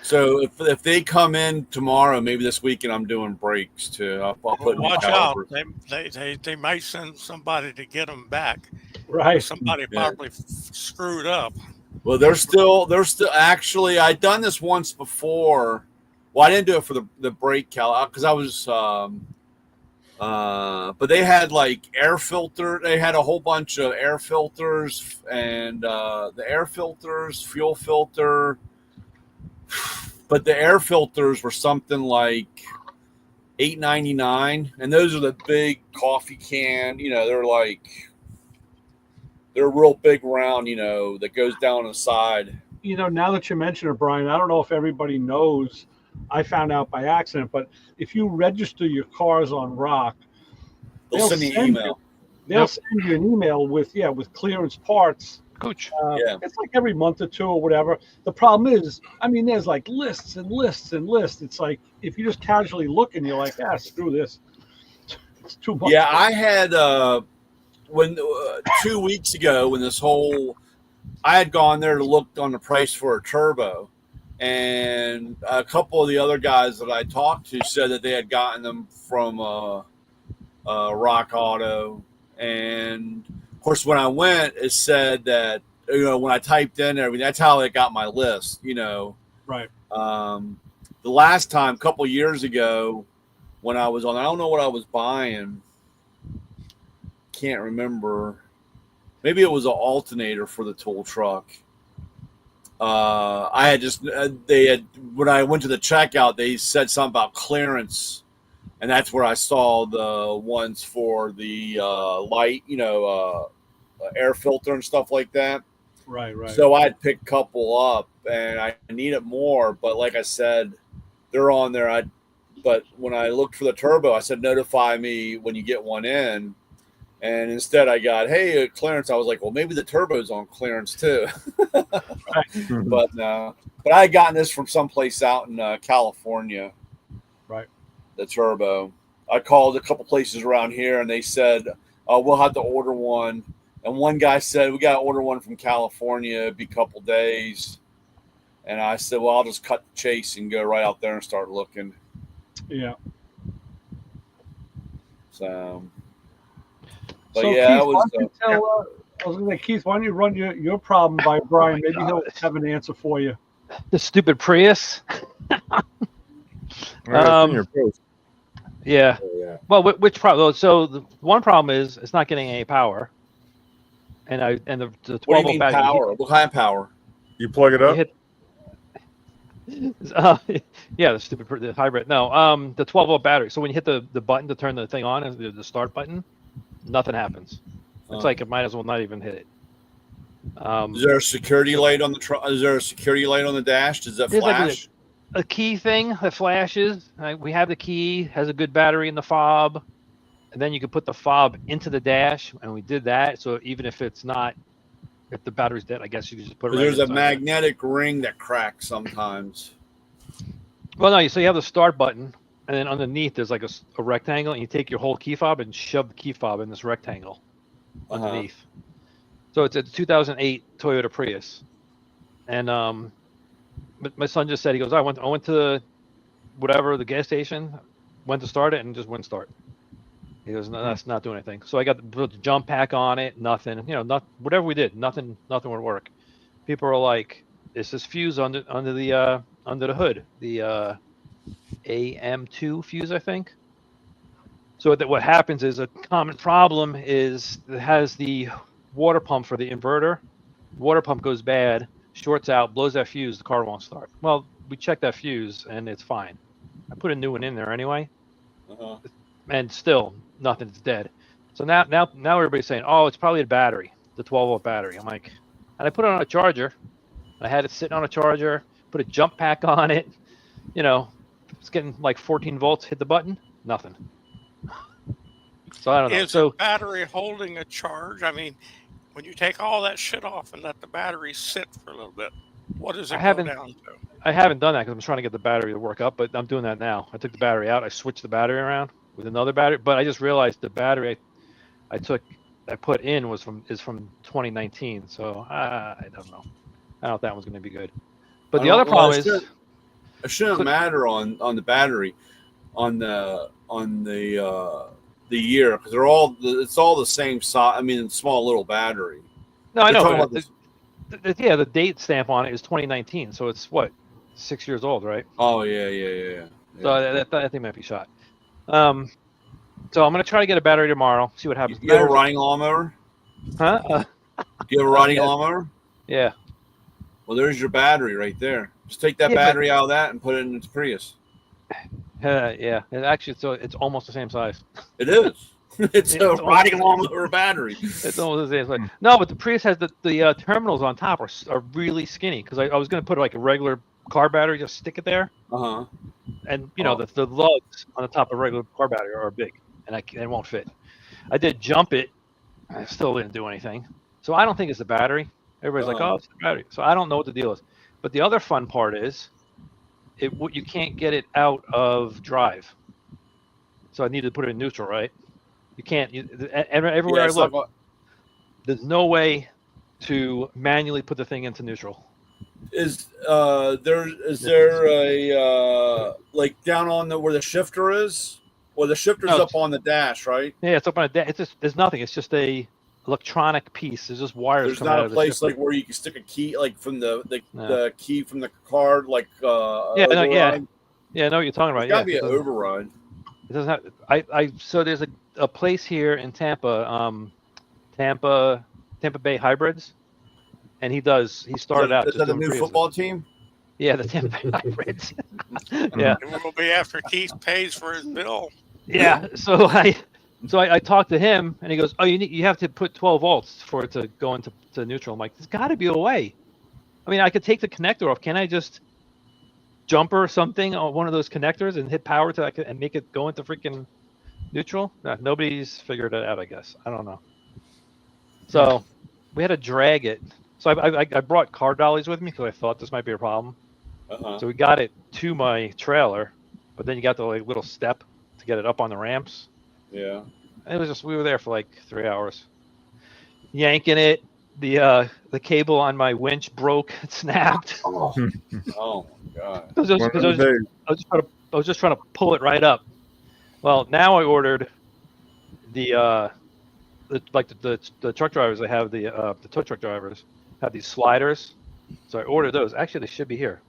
So if they come in tomorrow, maybe this weekend, I'm doing brakes too. I'll put watch out. They might send somebody to get them back. Right. Somebody probably screwed up. Well, they're still actually, I'd done this once before. Well, I didn't do it for the brake caliper because I was but they had like air filter. They had a whole bunch of air filters, and the air filters, fuel filter. But the air filters were something like $8.99, and those are the big coffee can. They're real big round. That goes down the side, now that you mention it, Brian, I don't know if everybody knows. I found out by accident, but if you register your cars on Rock, They'll send you an email. They'll send you an email with clearance parts. Cooch. Yeah. It's like every month or two or whatever. The problem is, there's like lists and lists and lists. It's like if you just casually look and you're like, screw this. It's too much. Yeah, I had when 2 weeks ago when I had gone there to look on the price for a turbo, and a couple of the other guys that I talked to said that they had gotten them from Rock Auto, and of course when I went, it said that when I typed in everything, that's how they got my list. Right. The last time, a couple years ago, when I was on, I don't know what I was buying. Can't remember. Maybe it was an alternator for the tool truck. I had when I went to the checkout, they said something about clearance, and that's where I saw the ones for the light, air filter and stuff like that. Right. So I'd pick a couple up, and I needed more, but like I said, they're on there. But when I looked for the turbo, I said, notify me when you get one in. And instead I got, hey, clearance. I was like, well, maybe the turbo's on clearance too. But no. But I had gotten this from someplace out in California. Right. The turbo. I called a couple places around here, and they said, we'll have to order one. And one guy said, we got to order one from California. It'd be a couple days. And I said, well, I'll just cut the chase and go right out there and start looking. Yeah. So, but Keith, that was. I was going to say, Keith, why don't you run your problem by Brian? Maybe he'll have an answer for you. The stupid Prius. Your post. Yeah. Oh, yeah. Well, which problem? So the one problem is it's not getting any power, and the 12 what do you mean battery, power? What kind of power? You plug it up? Yeah, the hybrid. No, the 12-volt battery. So when you hit the button to turn the thing on, the start button, nothing happens. It's like it might as well not even hit it. Is there a security light on the truck? Is there a security light on the dash? Does that flash? Like a key thing that flashes. We have the key, has a good battery in the fob, and then you can put the fob into the dash, and we did that. So even if the battery's dead, I guess you can just put it. There's a magnetic ring that cracks sometimes. Well, no. So you have the start button, and then underneath there's like a rectangle, and you take your whole key fob and shove the key fob in this rectangle underneath. So it's a 2008 Toyota Prius, and my son just said, he goes, I went to the gas station, went to start it, and just wouldn't start. He goes, no, that's not doing anything. So I got the jump pack on it, nothing. Whatever we did, nothing would work. People are like, "Is this fuse under the hood? The AM2 fuse, I think." So what happens is a common problem is it has the water pump for the inverter. Water pump goes bad, shorts out, blows that fuse, the car won't start. Well, we checked that fuse and it's fine. I put a new one in there anyway, and still nothing's dead. So now everybody's saying, oh, it's probably a battery, the 12-volt battery. I'm like, and I put it on a charger. I had it sitting on a charger, put a jump pack on it. It's getting like 14 volts. Hit the button, nothing. So I don't know. Is the battery holding a charge? I mean, when you take all that shit off and let the battery sit for a little bit, what does it go down to? I haven't done that because I'm trying to get the battery to work up, but I'm doing that now. I took the battery out. I switched the battery around with another battery, but I just realized the battery I put in is from 2019. So I don't know. I don't know if that one's going to be good. But the other problem is it shouldn't matter on the battery, on the year, because it's all the same size. I mean, small little battery. No, I know. The date stamp on it is 2019, so it's what, 6 years old, right? Oh yeah. So that thing might be shot. So I'm gonna try to get a battery tomorrow. See what happens. You have a riding lawnmower? Huh? You have a riding lawnmower? Yeah. Well, there's your battery right there. Just take that battery out of that and put it in its Prius. Yeah. Actually, it's almost the same size. It is. It's riding along over a battery. It's almost the same. Like, no, but the Prius has the terminals on top are really skinny because I was going to put like a regular car battery, just stick it there. And the lugs on the top of a regular car battery are big, and it won't fit. I did jump it, and I still didn't do anything. So I don't think it's the battery. Everybody's like, "Oh, it's the battery." So I don't know what the deal is. But the other fun part is, you can't get it out of drive. So I needed to put it in neutral, right? You can't. Everywhere I look, there's no way to manually put the thing into neutral. Is there a like down on where the shifter is? Well, the shifter's up on the dash, right? Yeah, it's up on a dash. It's just there's nothing. It's just a electronic piece. There's just wires. There's not a place like where you can stick a key, like from the key from the card, like I know what you're talking about. It's gotta be an override. It doesn't have. So there's a place here in Tampa, Tampa Bay Hybrids, and he started out. Is that a new football team? Yeah, the Tampa Bay Hybrids. Yeah. It will be after Keith pays for his bill. Yeah. So I talked to him, and he goes, "Oh, you have to put 12 volts for it to go into neutral." I'm like, "There's got to be a way. I mean, I could take the connector off. Can I just jumper something on one of those connectors and hit power and make it go into freaking neutral?" No, nobody's figured it out, I guess. I don't know. So we had to drag it. So I brought car dollies with me because I thought this might be a problem. So we got it to my trailer, but then you got the little step to get it up on the ramps. Yeah. It was just we were there for like 3 hours, yanking it. The cable on my winch broke, it snapped. Oh my god! I was just trying to pull it right up. Well, now I ordered the truck drivers. I have the tow truck drivers have these sliders, so I ordered those. Actually, they should be here.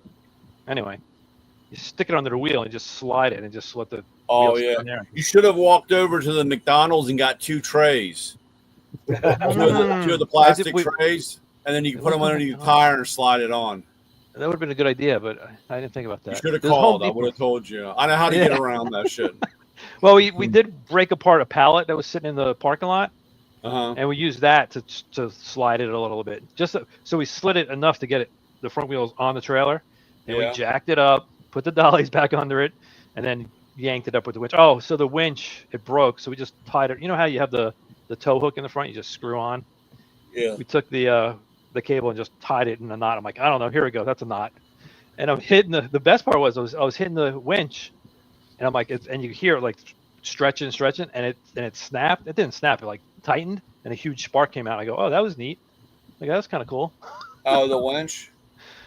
Anyway, you stick it under the wheel and just slide it and just let the wheel sit in there. You should have walked over to the McDonald's and got 2 trays. Two of the plastic trays, and then you can put them underneath the tire and slide it on. That would have been a good idea, but I didn't think about that. You should have called. I would have told you. I know how to get around that shit. Well, we did break apart a pallet that was sitting in the parking lot, and we used that to slide it a little bit. So we slid it enough to get the front wheels on the trailer, and we jacked it up, put the dollies back under it, and then yanked it up with the winch. Oh, so the winch, it broke, so we just tied it. You know how you have the tow hook in the front, you just screw on? Yeah. We took the cable and just tied it in a knot. I'm like, I don't know, here we go, that's a knot. And I'm hitting the best part was I was hitting the winch, and I'm like, and you hear it like stretching, and it snapped. It didn't snap, it like tightened, and a huge spark came out. I go, oh, that was neat. Like, that was kind of cool. Oh, the winch?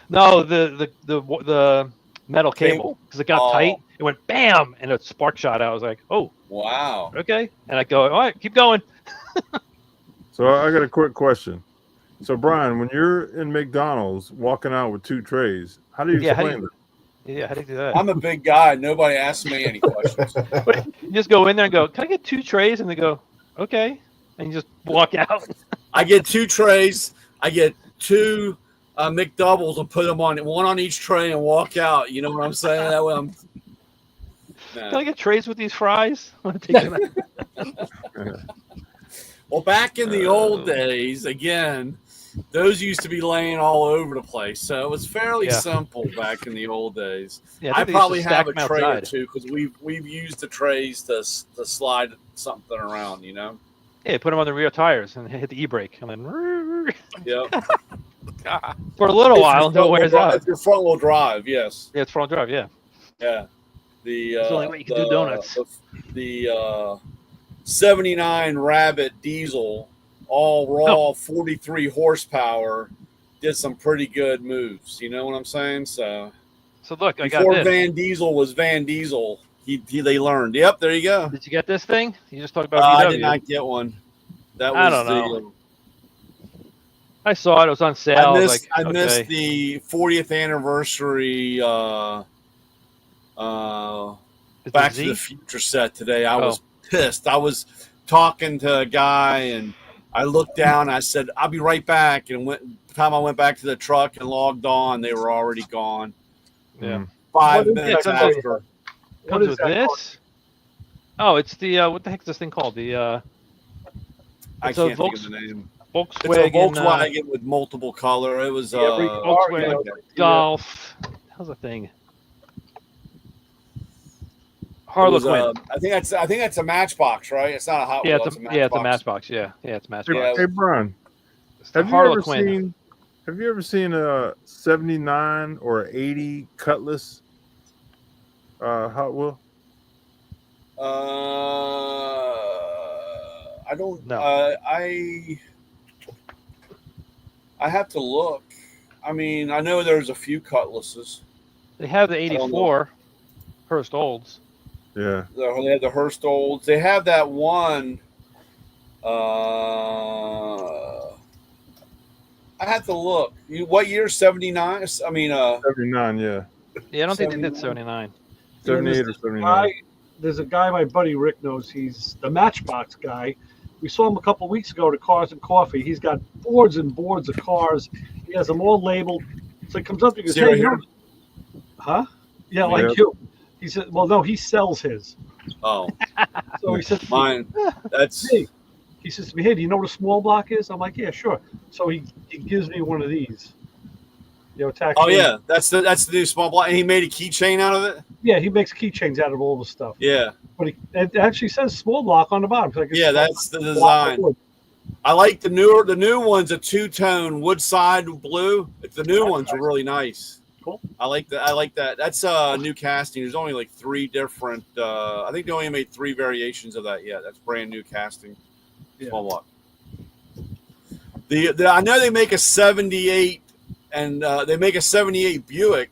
No, the metal cable, because it got tight. It went bam, and a spark shot out. I was like, oh, wow, okay. And I go, all right, keep going. So I got a quick question. So Brian, when you're in McDonald's walking out with 2 trays, how do you explain it? Yeah, how do you do that? I'm a big guy. Nobody asks me any questions. You just go in there and go, can I get 2 trays? And they go, okay. And you just walk out. I get 2 trays. I get 2 McDoubles and put them on one on each tray and walk out. You know what I'm saying? That way I'm. Can I get trays with these fries? Well, back in the old days, again, those used to be laying all over the place. So it was fairly simple back in the old days. Yeah, I probably have a tray or 2 because we've used the trays to slide something around, you know? Yeah, put them on the rear tires and hit the e-brake. And then, yep. For a little while until it wears out. It's your front-wheel drive, yes. Yeah, it's front-wheel drive, yeah. Yeah. It's the only way you can do donuts. The 79 Rabbit diesel, all raw, 43 horsepower, did some pretty good moves. You know what I'm saying? So look, I got before this. Van Diesel was Van Diesel, they learned. Yep, there you go. Did you get this thing? You just talked about VW. I did not get one. That was I don't know. I saw it. It was on sale. I missed the 40th anniversary Back to the Future set today. I was pissed. I was talking to a guy, and I looked down. And I said, "I'll be right back." And by the time I went back to the truck and logged on, they were already gone. Yeah, 5 minutes after. Comes with this? Oh, it's the what the heck is this thing called? The I It's a can't think of the name. It's a Volkswagen. Volkswagen with multiple color. It was every car, Volkswagen you know, Golf. How's the thing? it was, Harlequin. I think that's a Matchbox, right? It's not a Hot Yeah, Wheel. it's a Matchbox. Yeah, it's Matchbox. Yeah. Hey, Brian, It's the have you ever Harlequin. seen a 79 or 80 Cutlass Hot Wheel? I don't. No. I have to look. I mean, I know there's a few Cutlasses. They have the don't know. 84 Hurst Olds. Yeah. They have the Hurst Olds. They have that one. I have to look. What year? 79? I mean, 79, yeah. Yeah, I don't think they did 79. 79. 78 or 79. There's a guy my buddy Rick knows. He's the Matchbox guy. We saw him a couple of weeks ago at Cars and Coffee. He's got boards and boards of cars. He has them all labeled. So he comes up to me and goes, See right "Hey, here? huh? Yeah, like Yep. you." He said, "Well, no, he sells his." Oh, So he said, mine. That's "Hey," he says to me, "Hey, do you know what a small block is?" I'm like, "Yeah, sure." So he gives me one of these. You know, tax. oh yeah, that's the new small block. And he made a keychain out of it. Yeah, he makes keychains out of all the stuff. Yeah, But it actually says small block on the bottom. It's like yeah, that's the design. I like the new one's a two-tone wood side blue. The new ones are really nice. Cool. I like that. That's new casting. There's only like 3 different. I think they only made 3 variations of that yet. That's brand new casting. Small block. The I know they make a 78, and they make a 78 Buick,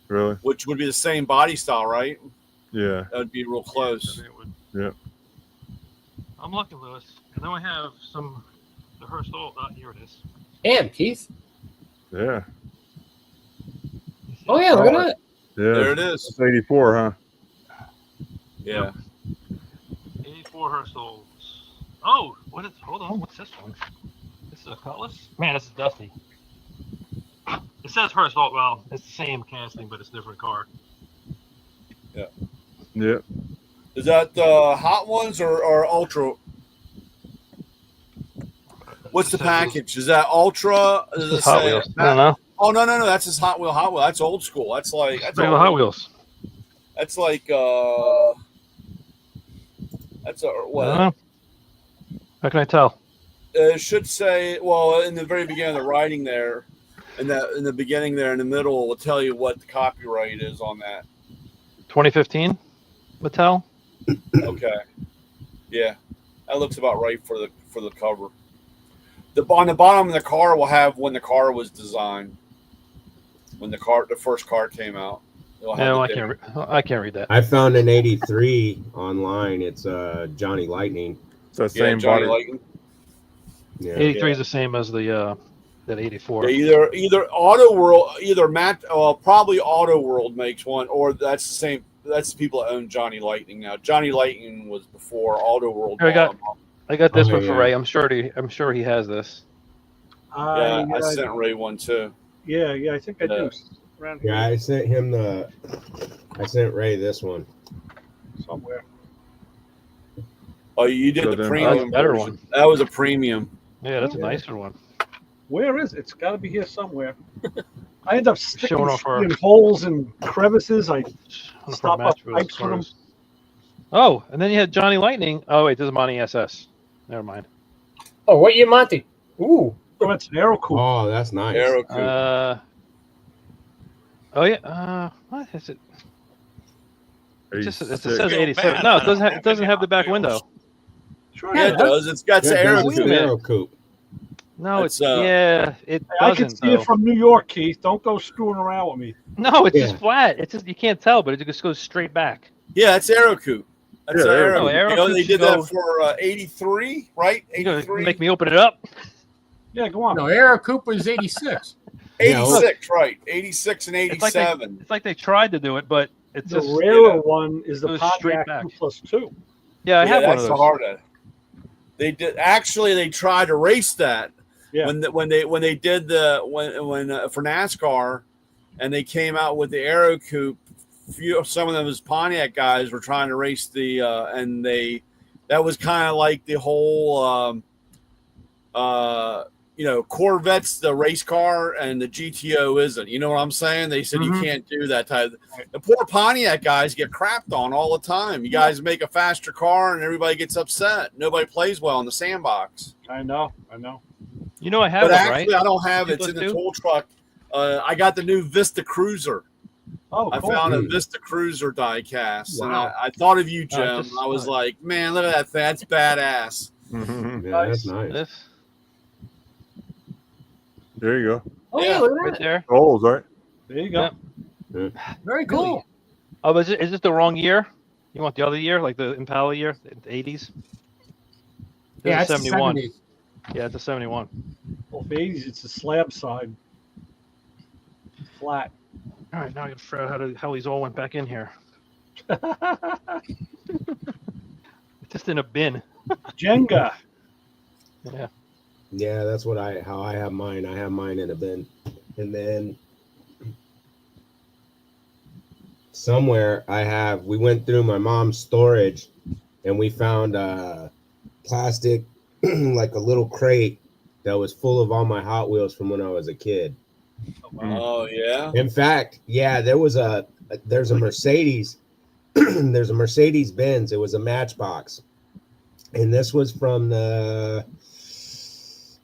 Really? which would be the same body style, right? Yeah. That would be real close. Yeah. I'm looking, Lewis. And then we have the Hurst Old. Here it is. Damn, Keith. Yeah. Oh yeah, look at that. Yeah. There it is. It's 84, huh? Yeah. 84 Hurst Olds. Oh, hold on. What's this one? This is a Cutlass? Man, this is dusty. It says Hurst Old. Well, it's the same casting, but it's a different car. Yeah. Is that hot ones or ultra? What's the package? Is that ultra? Does it Hot say- Wheels. I don't know. Oh no, that's just Hot Wheel. That's old school. That's like Regular Hot Wheels. That's like that's a I don't what? know. How can I tell? It should say. Well, in the very beginning of the writing there, in the beginning there in the middle, it will tell you what the copyright is on that. 2015 Mattel. Okay. Yeah, that looks about right for the cover. On the bottom of the car will have when the car was designed, when the first car came out. It'll have No, the I date. can't read that. I found an 83 online. It's Johnny Lightning. It's that Yeah, same Johnny body. Lightning. Yeah. 83 is the same as the that 84. Yeah, either Auto World, probably Auto World makes one, or that's the same. That's the people that own Johnny Lightning now. Johnny Lightning was before Auto World. Here, I got this Oh, one for yeah. Ray. I'm sure he has this. Yeah, I sent Ray one too. Yeah, I think I do. Around here Yeah, I sent Ray this one. somewhere. Oh, you did So the then- premium That's a better version. one. That was a premium. Yeah, that's a Yeah. nicer one. Where is it? It's got to be here somewhere. I end up sticking Showing off our- in holes and crevices. I I don't know if Stop our up match was pipes with 'em. closed. Oh, and then you had Johnny Lightning. Oh wait, this is Monty SS. Never mind. Oh, what year, Monty? Ooh. oh, it's an Aero Coupe. Oh, that's nice. Aero Coupe. Oh yeah. What is it? It 86. says Feel 87. bad No, it not doesn't have the back having window. Sure, yeah, it does. It's got the Yeah, Aero it's Wait a Coupe. an minute. Aero Coupe. No, It's, it I can doesn't. see Though. it from New York, Keith. Don't go screwing around with me. No, it's Yeah. just flat. It's just you can't tell, but it just goes straight back. Yeah, it's Aero Coupe. That's Yeah, Aero Aero Coupe. Coupe. You know, they Aero did Coupes that for 83, right? You gonna 83, make me open it up? Yeah, go on. No, Aero Coupe was 86. 86, right? 86 and It's like they- 87. It's like they tried to do it, but it's The just rarer one is the goes straight Pontiac back. 2+2. yeah. I have one of that's those. the harder. They did actually. They tried to race that Yeah. when they did the when for NASCAR, and they came out with the Aero Coupe some of those Pontiac guys were trying to race the and that was kind of like the whole Corvette's the race car and the GTO isn't. You know what I'm saying? They said you can't do that type. The poor Pontiac guys get crapped on all the time. You guys make a faster car and everybody gets upset. Nobody plays well in the sandbox. I know. You know I have But it, actually, right? I don't have it. It's in the tool truck. I got the new Vista Cruiser. Oh, I cool. found a Vista Cruiser die cast, and Wow. I thought of you, Jim. I was like, man, look at that thing. That's badass. Yeah, that's nice. This There you go. Oh, Yeah. yeah, look at right that. there. Holes, right? There you go. Yeah. Very cool. Oh, but is this the wrong year? You want the other year, like the Impala year, the 80s? Yeah, It's it's a the 71. 70s. Yeah, it's a 71. Well, for 80s, it's the slab side. Flat. All right, now I got to figure out how these all went back in here. Just in a bin. Jenga. Yeah. Yeah, that's how I have mine. I have mine in a bin. And then somewhere we went through my mom's storage and we found a plastic, like a little crate that was full of all my Hot Wheels from when I was a kid. Oh yeah. In fact, yeah, there's a Mercedes, there's a Mercedes Benz. It was a Matchbox. And this was from the,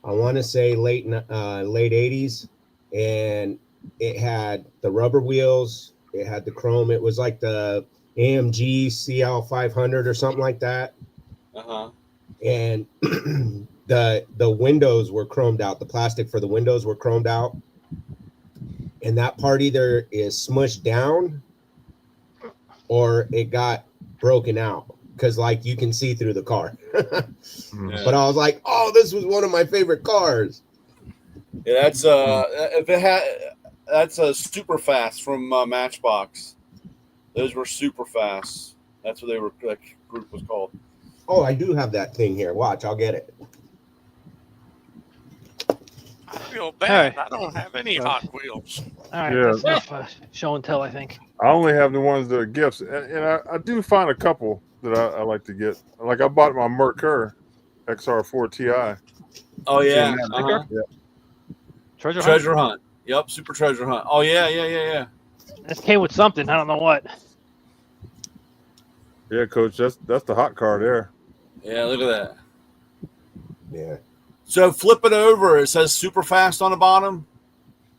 I want to say late 80s, and it had the rubber wheels, it had the chrome. It was like the AMG CL 500 or something like that. And the windows were chromed out. The plastic for the windows were chromed out, and that part either is smushed down or it got broken out, because like you can see through the car. But I was like, oh, this was one of my favorite cars. Yeah, that's a super fast from Matchbox. Those were super fast. That's what that group was called. Oh, I do have that thing here. Watch, I'll get it. I feel bad. I don't have any Hot Wheels. All right, Yeah. that's enough show and tell, I think. I only have the ones that are gifts, and I do find a couple that I like to get. Like I bought my Merkur XR4 Ti. Oh yeah. Yeah. Treasure Hunt. Yep, Super Treasure Hunt. Oh yeah. This came with something. I don't know what. Yeah, Coach, that's the hot car there. Yeah, look at that. Yeah. So flip it over. It says super fast on the bottom.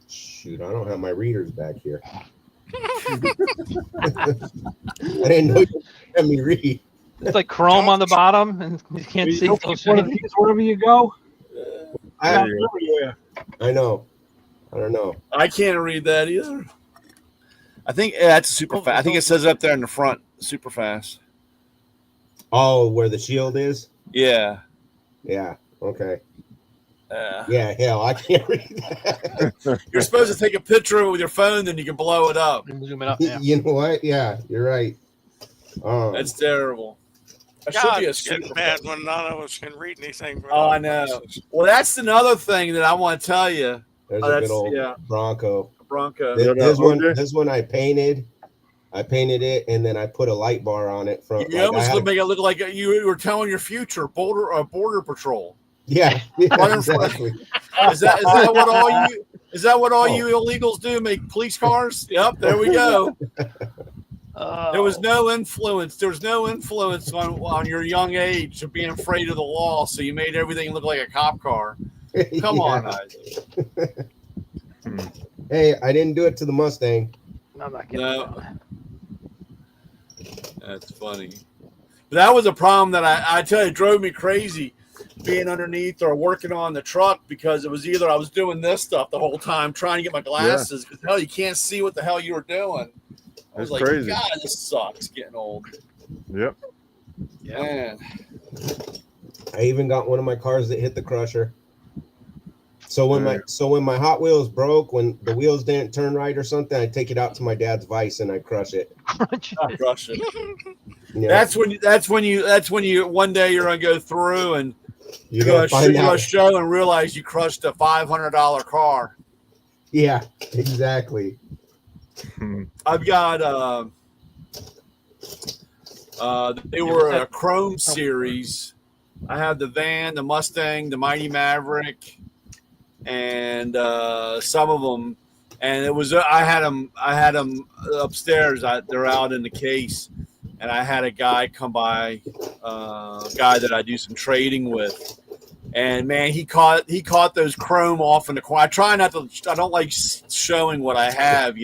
Shoot, I don't have my readers back here. I didn't know you had me read. It's like chrome on the bottom, and you can't see. It's one of these wherever you go. I know. I don't know. I can't read that either. I think that's super fast. I think it says up there in the front, super fast. Oh, where the shield is? Yeah. Yeah. Okay. Yeah, hell, I can't read that. You're supposed to take a picture of it with your phone, then you can blow it up. And zoom it up. Yeah. You know what? Yeah, you're right. That's terrible. That God, should be a it's getting super bad when none of us can read anything. Oh, I know. Well, that's another thing that I want to tell you. There's a good old Bronco. Bronco. This one I painted. I painted it, and then I put a light bar on it. From You almost make it look like you were telling your future border patrol. Yeah, exactly. Is that what all you illegals do? Make police cars? Yep, there we go. There was no influence. There was no influence on your young age of being afraid of the law, so you made everything look like a cop car. Come on, Isaac. Hey, I didn't do it to the Mustang. I'm not getting No. That's funny. But that was a problem that I tell you, it drove me crazy being underneath or working on the truck, because it was either I was doing this stuff the whole time trying to get my glasses, because hell, you can't see what the hell you were doing. I was like, crazy. God, this sucks getting old. Yep. Yeah. Man. I even got one of my cars that hit the crusher. So when my Hot Wheels broke, when the wheels didn't turn right or something, I take it out to my dad's vise and I crush it. Crush it. Yeah. That's when you one day you're gonna go through and You're gonna find out. show and realize you crushed a $500 car. Yeah, exactly. I've got they were a Chrome series. I have the van, the Mustang, the Mighty Maverick, and some of them. And it was I had them upstairs. They're out in the case, and I had a guy come by, a guy that I do some trading with. And man, he caught those chrome off in the corner. I don't like showing what I have,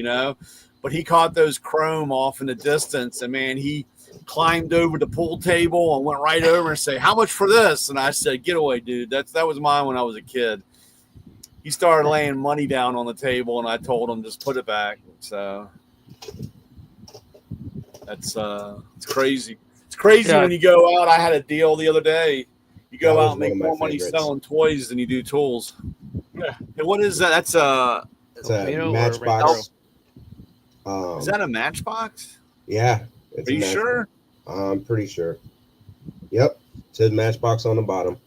but he caught those chrome off in the distance, and man, he climbed over the pool table and went right over and said, "How much for this?" And I said, "Get away, dude. That was mine when I was a kid." He started laying money down on the table, and I told him just put it back. So it's crazy. It's crazy when you go out. I had a deal the other day. You go out and make more money selling toys than you do tools. Yeah. And what is that? That's it's a Matchbox. Is that a Matchbox? Yeah. Are you sure? I'm pretty sure. Yep. It says Matchbox on the bottom.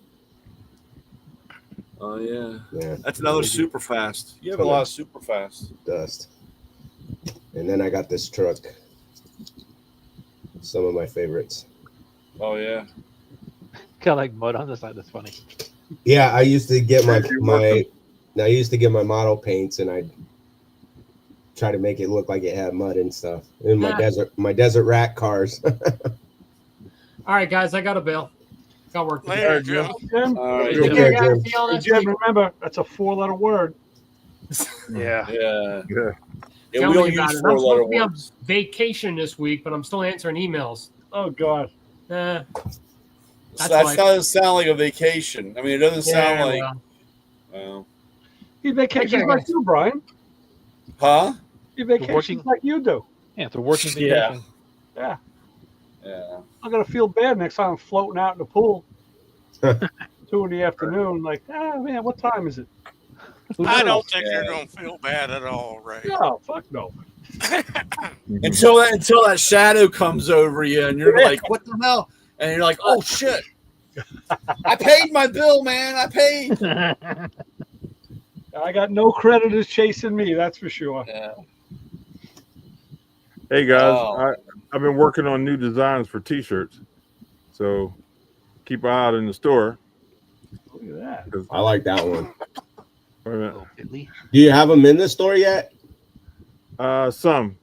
Oh, yeah. Yeah. That's another super fast. You have a lot of super fast. Dust. And then I got this truck. Some of my favorites. Oh, yeah. Kind of like mud on the side. That's funny. Yeah, I used to get my model paints, and I'd try to make it look like it had mud and stuff. In my desert rat cars. All right, guys, I got a bill. Got work. Later, Jim. Take care, guys. See y'all next week. Jim, remember, that's a 4-letter word. Yeah. Yeah. Tell we don't me about use it. I'm 4-letter supposed to be on words. vacation this week, but I'm still answering emails. Oh, God. That doesn't sound like a vacation. I mean, it doesn't sound like. Well. He vacations like you, Brian. Huh? He vacations like you do. Yeah, it's a working vacation. Yeah. Yeah. I'm going to feel bad next time I'm floating out in the pool 2 in the afternoon. Like, man, what time is it? I don't think you're going to feel bad at all, Ray. No, fuck no. Until that shadow comes over you, and you're like, "What the hell?" And you're like, "Oh shit! I paid my bill, man. I paid." I got no creditors chasing me. That's for sure. Yeah. Hey guys, I've been working on new designs for T-shirts, so keep an eye out in the store. Look at that. I like that one. Wait a minute. Do you have them in the store yet? Some.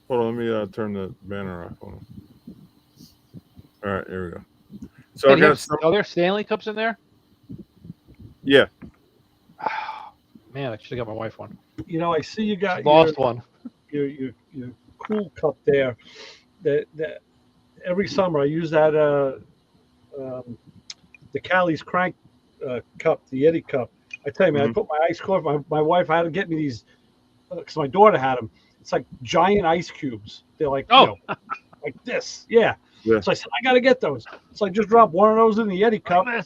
Hold on, let me turn the banner off. Hold on. All right, there we go. So Hey, I got some. Are there Stanley cups in there? Yeah. Man, I should have got my wife one. I see you got lost one. Your cool cup there. That every summer I use that the Callie's crank cup, the Yeti cup. I tell you, man, I put my ice cube. My wife had to get me these because my daughter had them. It's like giant ice cubes. They're like like this. Yeah. So I said I got to get those. So I just dropped one of those in the Yeti cup. I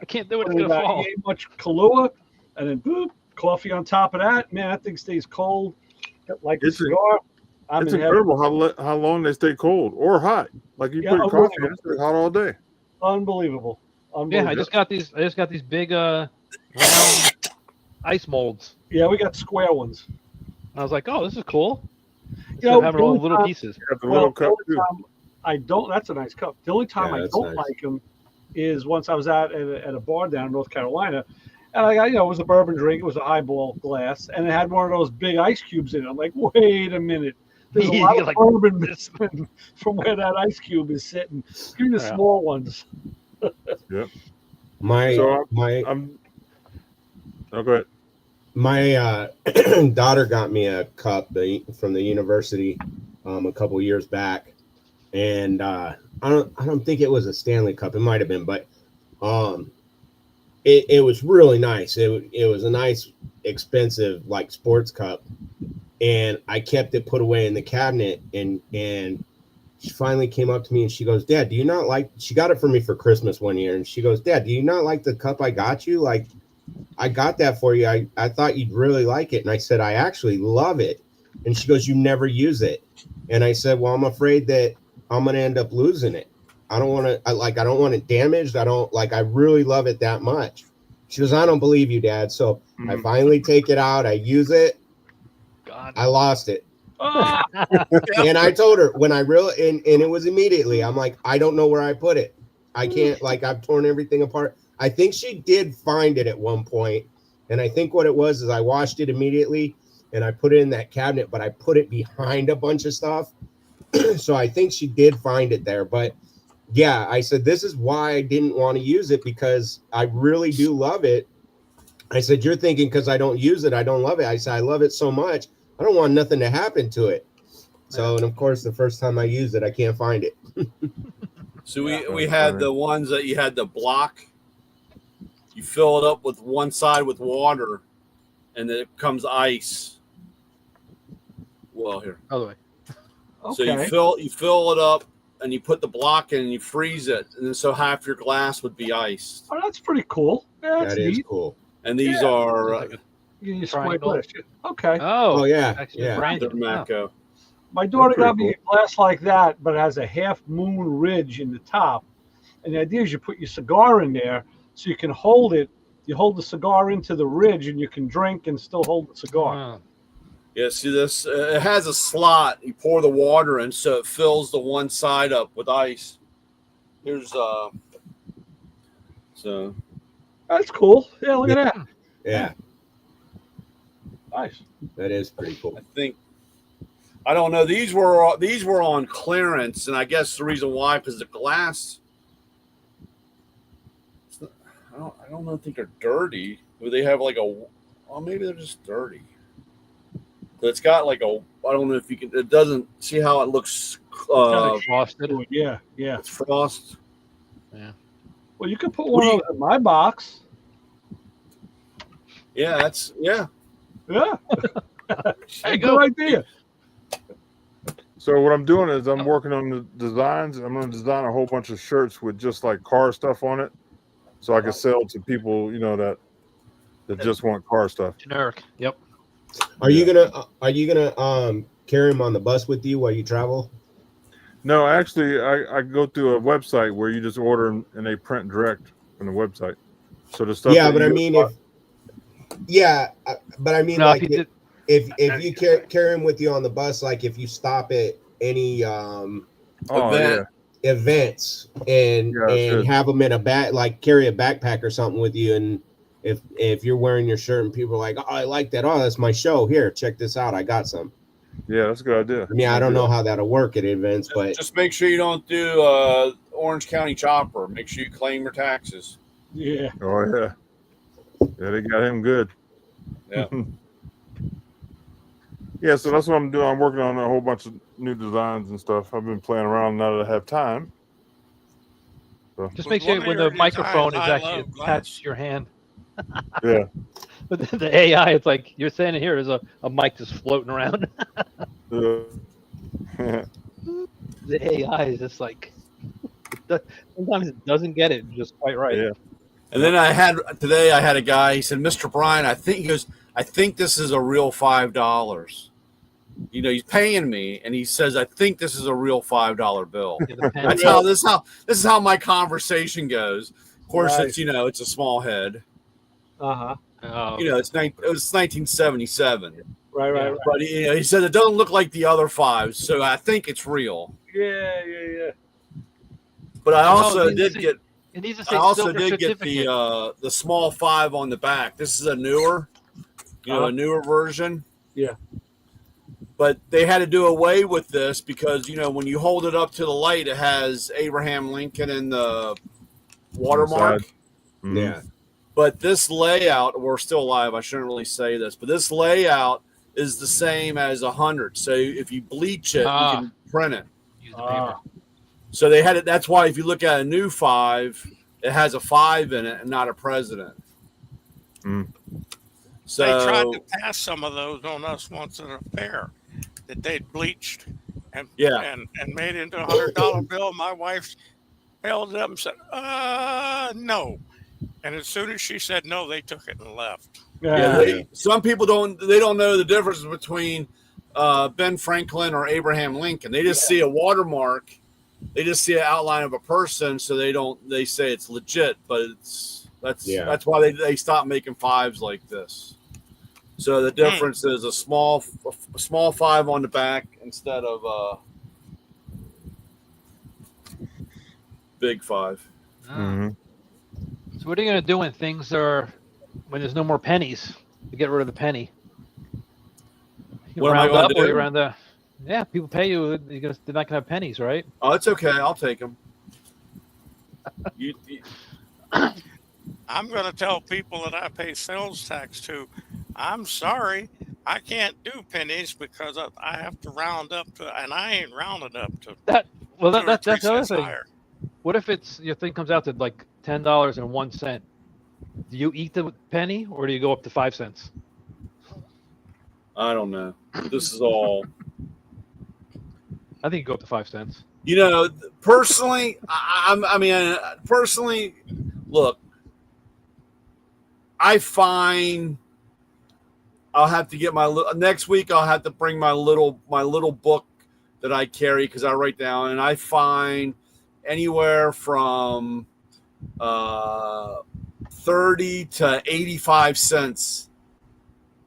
can't do it. It's gonna fall. Ain't much Kahlua, and then boop, coffee on top of that. Man, that thing stays cold. Like a cigar. It's incredible how long they stay cold or hot. Like you put coffee in, it's hot all day. Unbelievable. Yeah, I just got these big round ice molds. Yeah, we got square ones. I was like, oh, this is cool. Having all the little pieces. The little cup too. I don't. That's a nice cup. The only time I don't like them is once I was at a bar down in North Carolina, and I got it was a bourbon drink. It was a highball glass, and it had one of those big ice cubes in it. I'm like, wait a minute. There's a lot of bourbon missing from where that ice cube is sitting. Give me the small ones. Yep. Go ahead. My daughter got me a cup from the university a couple years back, and I don't think it was a Stanley Cup. It might have been, but it was really nice. It was a nice, expensive like sports cup, and I kept it put away in the cabinet. And she finally came up to me and she goes, "Dad, do you not like?" She got it for me for Christmas one year, and she goes, "Dad, do you not like the cup I got you? Like, I got that for you. I thought you'd really like it." And I said, "I actually love it." And she goes, "You never use it." And I said, "Well, I'm afraid that I'm going to end up losing it. I don't want to, I don't want it damaged. I really love it that much." She goes, "I don't believe you, Dad." So I finally take it out. I use it. God. I lost it. Ah, And I told her when I and it was immediately. I'm like, I don't know where I put it. I can't, like, I've torn everything apart. I think she did find it at one point, and I think what it was is I washed it immediately and I put it in that cabinet, but I put it behind a bunch of stuff. So I think she did find it there. But yeah, I said, this is why I didn't want to use it, because I really do love it. I said, you're thinking because I don't use it, I don't love it. I said, I love it so much, I don't want nothing to happen to it. So, and of course, the first time I used it, I can't find it. So we had the ones that you had the block. You fill it up with one side with water, and then it comes ice. Well, here. Other way. So you fill it up, and you put the block in, and you freeze it, and then so half your glass would be iced. Oh, that's pretty cool. Yeah, that's That is neat. cool. And these are You Triangle. Okay. Oh, yeah, Actually, yeah. branded. they're Matco. My daughter That's got me pretty a glass like that, but it has a half moon ridge in the top. And the idea is you put your cigar in there so you can hold it. You hold the cigar into the ridge and you can drink and still hold the cigar. Wow. Yeah, see this? It has a slot. You pour the water in, so it fills the one side up with ice. Here's so That's cool. Yeah, look at that. Yeah, Nice. that is pretty cool. I think I don't know. These were on clearance, and I guess the reason why because the glass. I don't know. I think they're dirty. Or they have like a. Well, maybe they're just dirty. But it's got like a. I don't know if you can. It doesn't see how it looks. Like frosted. Yeah. It's frost. Well, you could put one of those in my box. Yeah, that's Yeah. There you Good go. idea. So what I'm doing is I'm working on the designs. I'm going to design a whole bunch of shirts with just like car stuff on it, so I can sell to people, that just want car stuff. Generic. Yep. Are you gonna carry them on the bus with you while you travel? No, actually, I go through a website where you just order them and they print direct from the website. So the stuff. Yeah, but I mean, No, like if you if you carry them with you on the bus, like if you stop at any events and have them in a bag, like carry a backpack or something with you, and if you're wearing your shirt and people are like, oh, I like that, oh, that's my show, here, check this out, I got some. Yeah, that's a good idea. I mean, I don't know how that'll work at events, but just make sure you don't do Orange County chopper. Make sure you claim your taxes. Yeah. Oh yeah, they got him good. Yeah. Yeah, so that's what I'm doing. I'm working on a whole bunch of new designs and stuff. I've been playing around now that I have time. So. Just make sure when the microphone is actually attached to your hand. Yeah. But the AI, it's like you're standing here, there's a mic just floating around. The AI is just like, sometimes it doesn't get it just quite right. Yeah. And then I had a guy, he said, Mr. Bryan, I think this is a real $5. He's paying me, and he says, I think this is a real $5 bill. This is how my conversation goes. Of course, Right. it's a small head. Uh-huh. It was 1977. Right. But he said it doesn't look like the other fives, so I think it's real. Yeah. But I also It did needs to say get the small 5 on the back. This is a newer, a newer version. Yeah. But they had to do away with this because when you hold it up to the light, it has Abraham Lincoln and the watermark. Mm-hmm. yeah. But this layout, we're still live. I shouldn't really say this, but this layout is the same as 100. So if you bleach it, you can print it. Use the paper. So they had it. That's why if you look at a new 5, it has a 5 in it and not a president. Mm. So they tried to pass some of those on us once at a fair that they'd bleached and made into $100 bill. My wife held it up and said, no. And as soon as she said no, they took it and left. Some people don't know the difference between Ben Franklin or Abraham Lincoln. They just see a watermark. They just see an outline of a person, so they say it's legit, but that's why they stopped making 5s like this. So the difference is a small 5 on the back instead of a big 5. Mhm. So what are you gonna do when when there's no more pennies? To get rid of the penny. You What am I round gonna up or you do? round down. Yeah, people pay you. They're not gonna have pennies, right? Oh, it's okay. I'll take them. I'm going to tell people that I pay sales tax to, I'm sorry, I can't do pennies because I have to round up to, and I ain't rounding up to That's 2 or 3 the other cents thing. higher. What if your thing comes out to like $10.01? Do you eat the penny or do you go up to 5 cents? I don't know. This is all. I think you go up to 5 cents. You know, personally, personally, look, I find I'll have to get next week. I'll have to bring my little book that I carry because I write down, and I find anywhere from 30 to 85 cents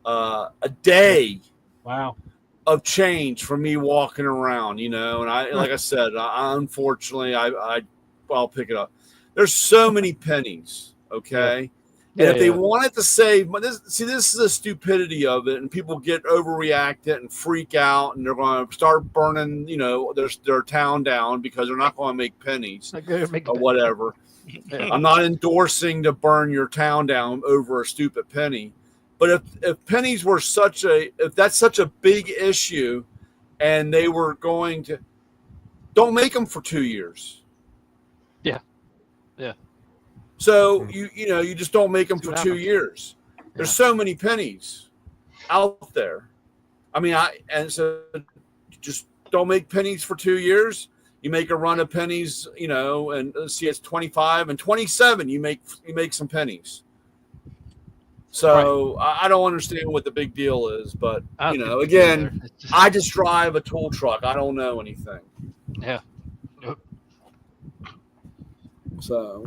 a day. Wow. Of change for me walking around, and like I said, unfortunately, I'll pick it up. There's so many pennies, okay? Yeah. And if they wanted to save, this is the stupidity of it, and people get overreacted and freak out, and they're going to start burning, their town down because they're not going to make pennies or whatever. Yeah. I'm not endorsing to burn your town down over a stupid penny. But if pennies were if that's such a big issue, and they were going to, don't make them for 2 years. Yeah. So you just don't make them for 2 years. There's so many pennies out there. So just don't make pennies for 2 years. You make a run of pennies, and see it's 25 and 27. You make some pennies. So I don't understand what the big deal is, but again, I just drive a tool truck. I don't know anything. Yeah. So,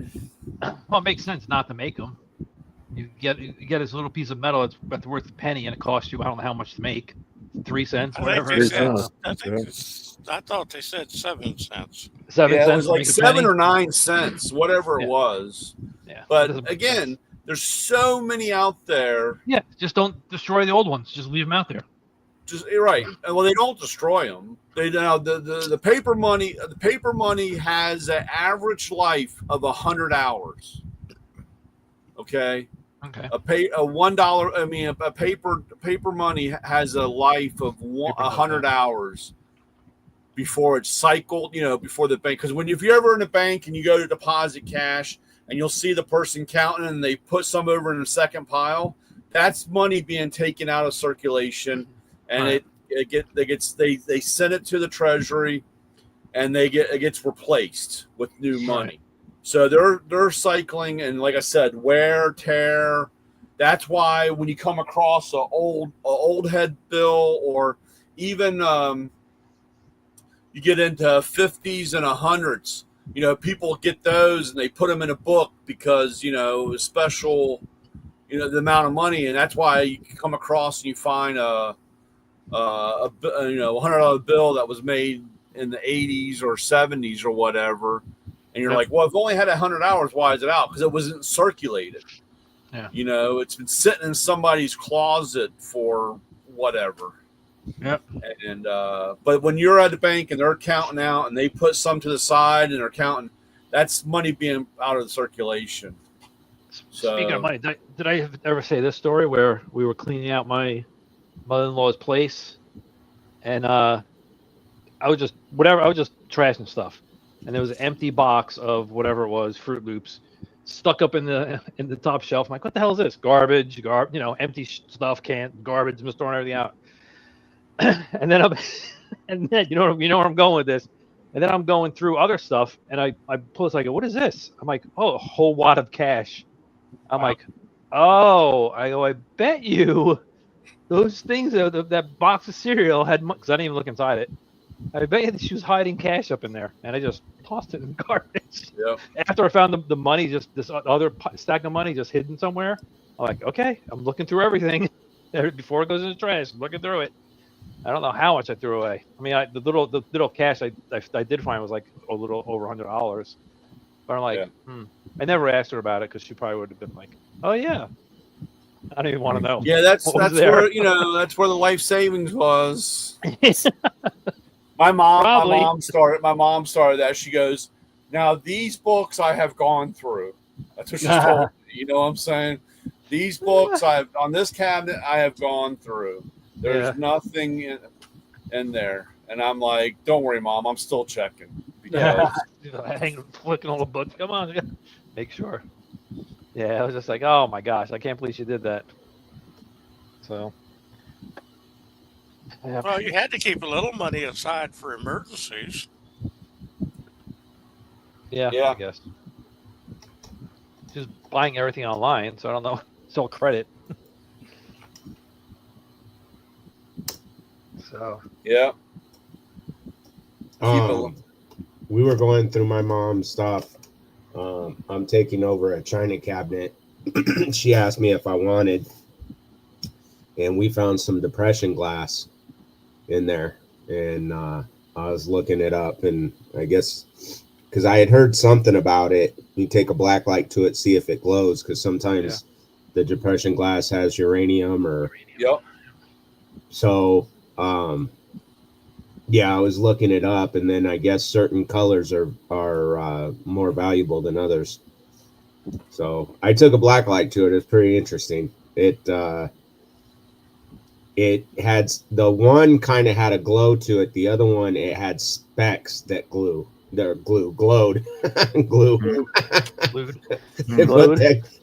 well, it makes sense not to make them. You get this little piece of metal that's worth a penny, and it costs you I don't know how much to make, 3 cents, whatever. I thought they said 7 cents. 7 cents. It was like 7 or 9 cents, whatever it was. Yeah. But again. There's so many out there. Yeah, just don't destroy the old ones. Just leave them out there. You're right. Well, they don't destroy them. They now the paper money. The paper money has an average life of 100 hours. Okay. Okay. A $1. A paper money has a life of 100 hours before it's cycled. Before the bank. Because if you're ever in a bank and you go to deposit cash. And you'll see the person counting, and they put some over in the second pile. That's money being taken out of circulation, and they send it to the Treasury, and it gets replaced with new money. Right. So they're cycling, and like I said, wear, tear. That's why when you come across an old head bill, or even you get into 50s and 100s. People get those and they put them in a book because, special, the amount of money. And that's why you come across and you find a $100 bill that was made in the 80s or 70s or whatever. And you're like, well, I've only had 100 hours. Why is it out? Because it wasn't circulated. Yeah. It's been sitting in somebody's closet for whatever. Yep. And but when you're at the bank and they're counting out and they put some to the side and they're counting, that's money being out of the circulation. So, speaking of money, did I ever say this story where we were cleaning out my mother-in-law's place, and I was just trashing stuff, and there was an empty box of whatever it was, Fruit Loops, stuck up in the top shelf. I'm like, what the hell is this? Garbage, empty stuff, garbage, I'm throwing everything out. And then you know where I'm going with this. And then I'm going through other stuff, and I pull this. I go, what is this? I'm like, oh, a whole wad of cash. I'm like, oh, I bet you those things, that box of cereal had, because I didn't even look inside it. I bet you she was hiding cash up in there, and I just tossed it in the garbage. Yeah. After I found the money, just this other stack of money just hidden somewhere. I'm like, okay, I'm looking through everything. before it goes in the trash. I'm looking through it. I don't know how much I threw away. I mean, the little cash I did find was like a little over $100. But I'm like, I never asked her about it because she probably would have been like, "Oh yeah." I don't even want to know. Yeah, that's what was where there. that's where the life savings was. My mom started that. She goes, "Now these books I have gone through." That's what she told me. You know what I'm saying? These books on this cabinet I have gone through. There's nothing in there. And I'm like, "Don't worry, Mom, I'm still checking." Because Flicking all the books. Come on, make sure. Yeah, I was just like, oh my gosh, I can't believe she did that. So, yeah. Well, you had to keep a little money aside for emergencies. Yeah, I guess. Just buying everything online, so I don't know. It's all credit. So. Yeah. We were going through my mom's stuff. I'm taking over a china cabinet. She asked me if I wanted, and we found some depression glass in there. And I was looking it up, and I guess because I had heard something about it, you take a black light to it, see if it glows, because sometimes the depression glass has uranium or. Yep. So, yeah, I was looking it up, and then I guess certain colors are more valuable than others. So I took a black light to it. It's pretty interesting. It had the one kind of had a glow to it. The other one, it had specks that glowed. Glowed. Glowed.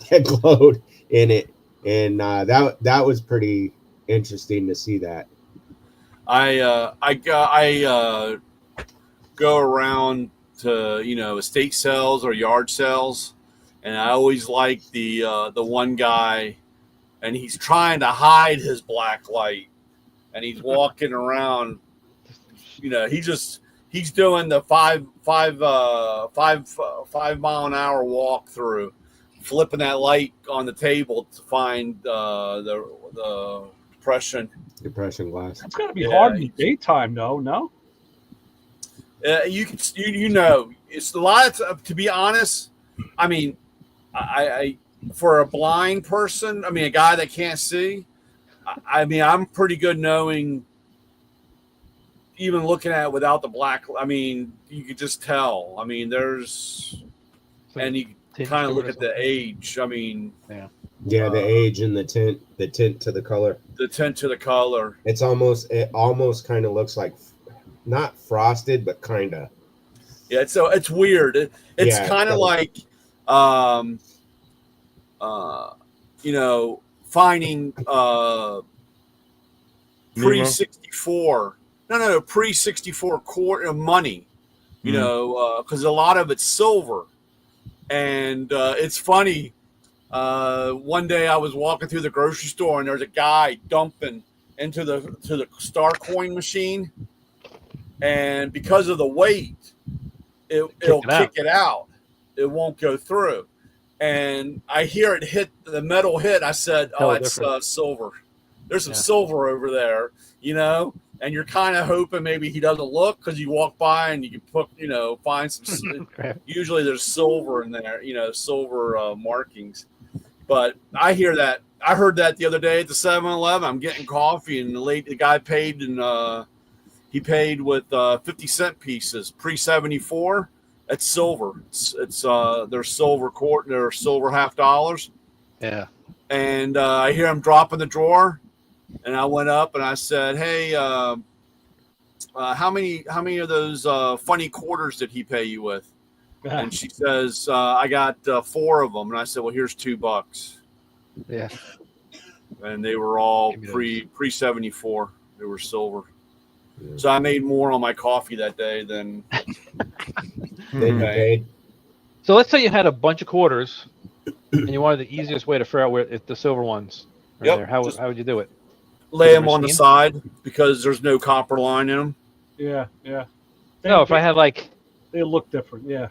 That glowed in it, and that was pretty interesting to see that. I go around to estate sales or yard sales, and I always like the one guy, and he's trying to hide his black light, and he's walking around. He's doing the 5 mile an hour walk through, flipping that light on the table to find the depression glass. It's got to be hard in the daytime, though. No. You can, it's a lot to be honest. I mean, I for a blind person, I mean, a guy that can't see, I mean, I'm pretty good knowing, even looking at it without the black. I mean, you could just tell. I mean, and you kind of look at the age. I mean, the age and the tint to the color. The tint to the color. It almost kind of looks like not frosted, but kind of. Yeah, so it's weird. It's kind of like, finding pre-64. No, pre-64 quarter money. Because a lot of it's silver, and it's funny. One day I was walking through the grocery store, and there's a guy dumping into the star coin machine, and because of the weight, it'll kick it out. It won't go through. And I hear it hit the metal hit. I said, "Oh, it's silver. There's some silver over there," And you're kind of hoping maybe he doesn't look because you walk by and you can put, find some. Usually there's silver in there, silver markings. But I hear that. I heard that the other day at the 7-Eleven. I'm getting coffee, and the guy paid, and he paid with 50-cent pieces, pre-74. It's silver. It's they're silver they're silver $50. Yeah. And I hear him drop in the drawer, and I went up and I said, "Hey, how many of those funny quarters did he pay you with?" And she says, "I got 4 of them." And I said, "Well, here's $2." Yeah. And they were all pre-74. They were silver. Yeah. So I made more on my coffee that day than they paid. So let's say you had a bunch of quarters, and you wanted the easiest way to figure out where if the silver ones are there. How would you do it? Lay them on the side because there's no copper line in them. Yeah. No, if I had they look different. Yeah.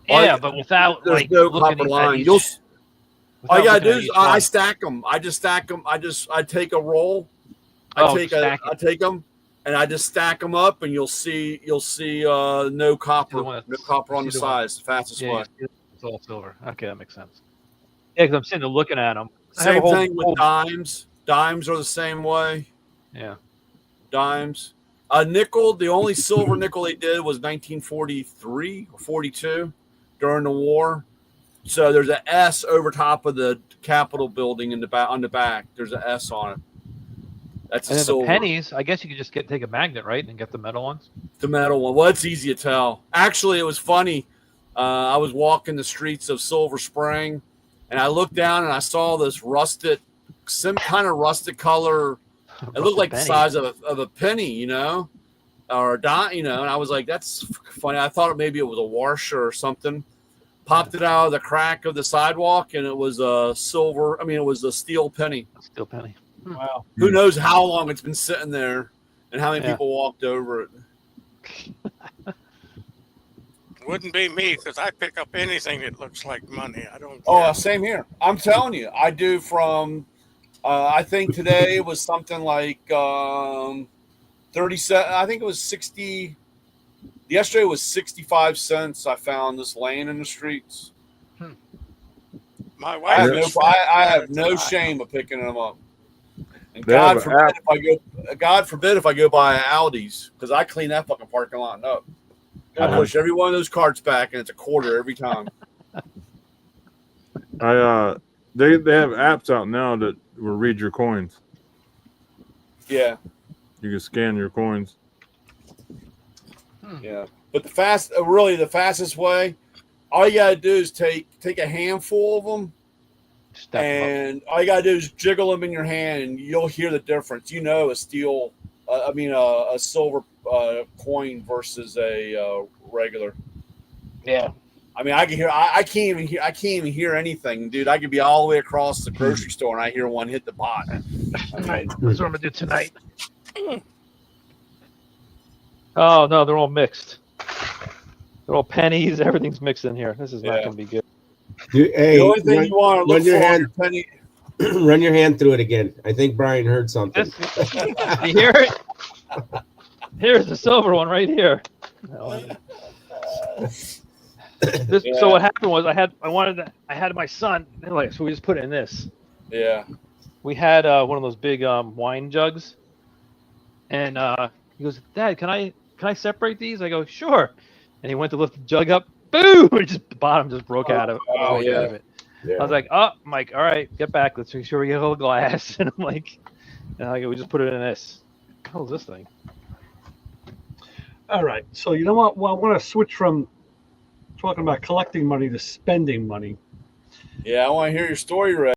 Yeah, but without there's no copper line. All you Without gotta do looking at is each I one. stack them. I just stack them. I take a roll. I take them, and I just stack them up, and you'll see no copper one on the see the one- sides. The fastest way. It's all silver. Okay, that makes sense. Yeah, because I'm sitting there looking at them. I have a Same whole, thing with dimes. Dimes are the same way. Yeah. Dimes. Nickel. The only silver nickel they did was 1943 or 42 during the war. So there's an S over top of the Capitol building in the back on the back. There's an S on it. That's And a then silver. the pennies, I guess you could just take a magnet, right, and get the metal ones. The metal one. Well, it's easy to tell. Actually, it was funny. I was walking the streets of Silver Spring, and I looked down and I saw this some kind of rusted color. It looked like the size of a penny, or a dime, and I was like, that's funny. I thought maybe it was a washer or something. Popped it out of the crack of the sidewalk, and it was a silver. I mean, it was a steel penny. A steel penny. Wow. Who knows how long it's been sitting there, and how many people walked over it. Wouldn't be me because I pick up anything that looks like money. I don't. Oh, same here. I'm telling you, I do from. I think today was something like 37. I think it was 60. Yesterday was 65 cents. I found this laying in the streets. My wife. I have no shame of picking them up. And God forbid if I go by Aldi's, because I clean that fucking parking lot up. I push every one of those carts back, and it's a quarter every time. They have apps out now that will read your coins. Yeah, you can scan your coins. Yeah, but the fastest way, all you gotta do is take a handful of them, and all you gotta do is jiggle them in your hand, and you'll hear the difference. A silver coin versus a regular. Yeah. I mean, I can hear. I can't even hear anything, dude. I could be all the way across the grocery store, and I hear one hit the pot. That's what I'm gonna do tonight. Oh no, they're all mixed. They're all pennies. Everything's mixed in here. This is not gonna be good. Hey, the only thing you want to look for on your penny. Run your hand through it again. I think Brian heard something. You hear it? Here's the silver one right here. So what happened was I had my son. So we just put it in this. Yeah. We had one of those big wine jugs, and he goes, "Dad, can I separate these?" I go, "Sure." And he went to lift the jug up. Boom! The bottom just broke out of it. Yeah. I was like, "Oh, Mike, all right, get back. Let's make sure we get a little glass." And I'm like, we just put it in this. What the hell is this thing? All right. So you know what? Well, I want to switch from talking about collecting money to spending money. Yeah, I want to hear your story, Ray.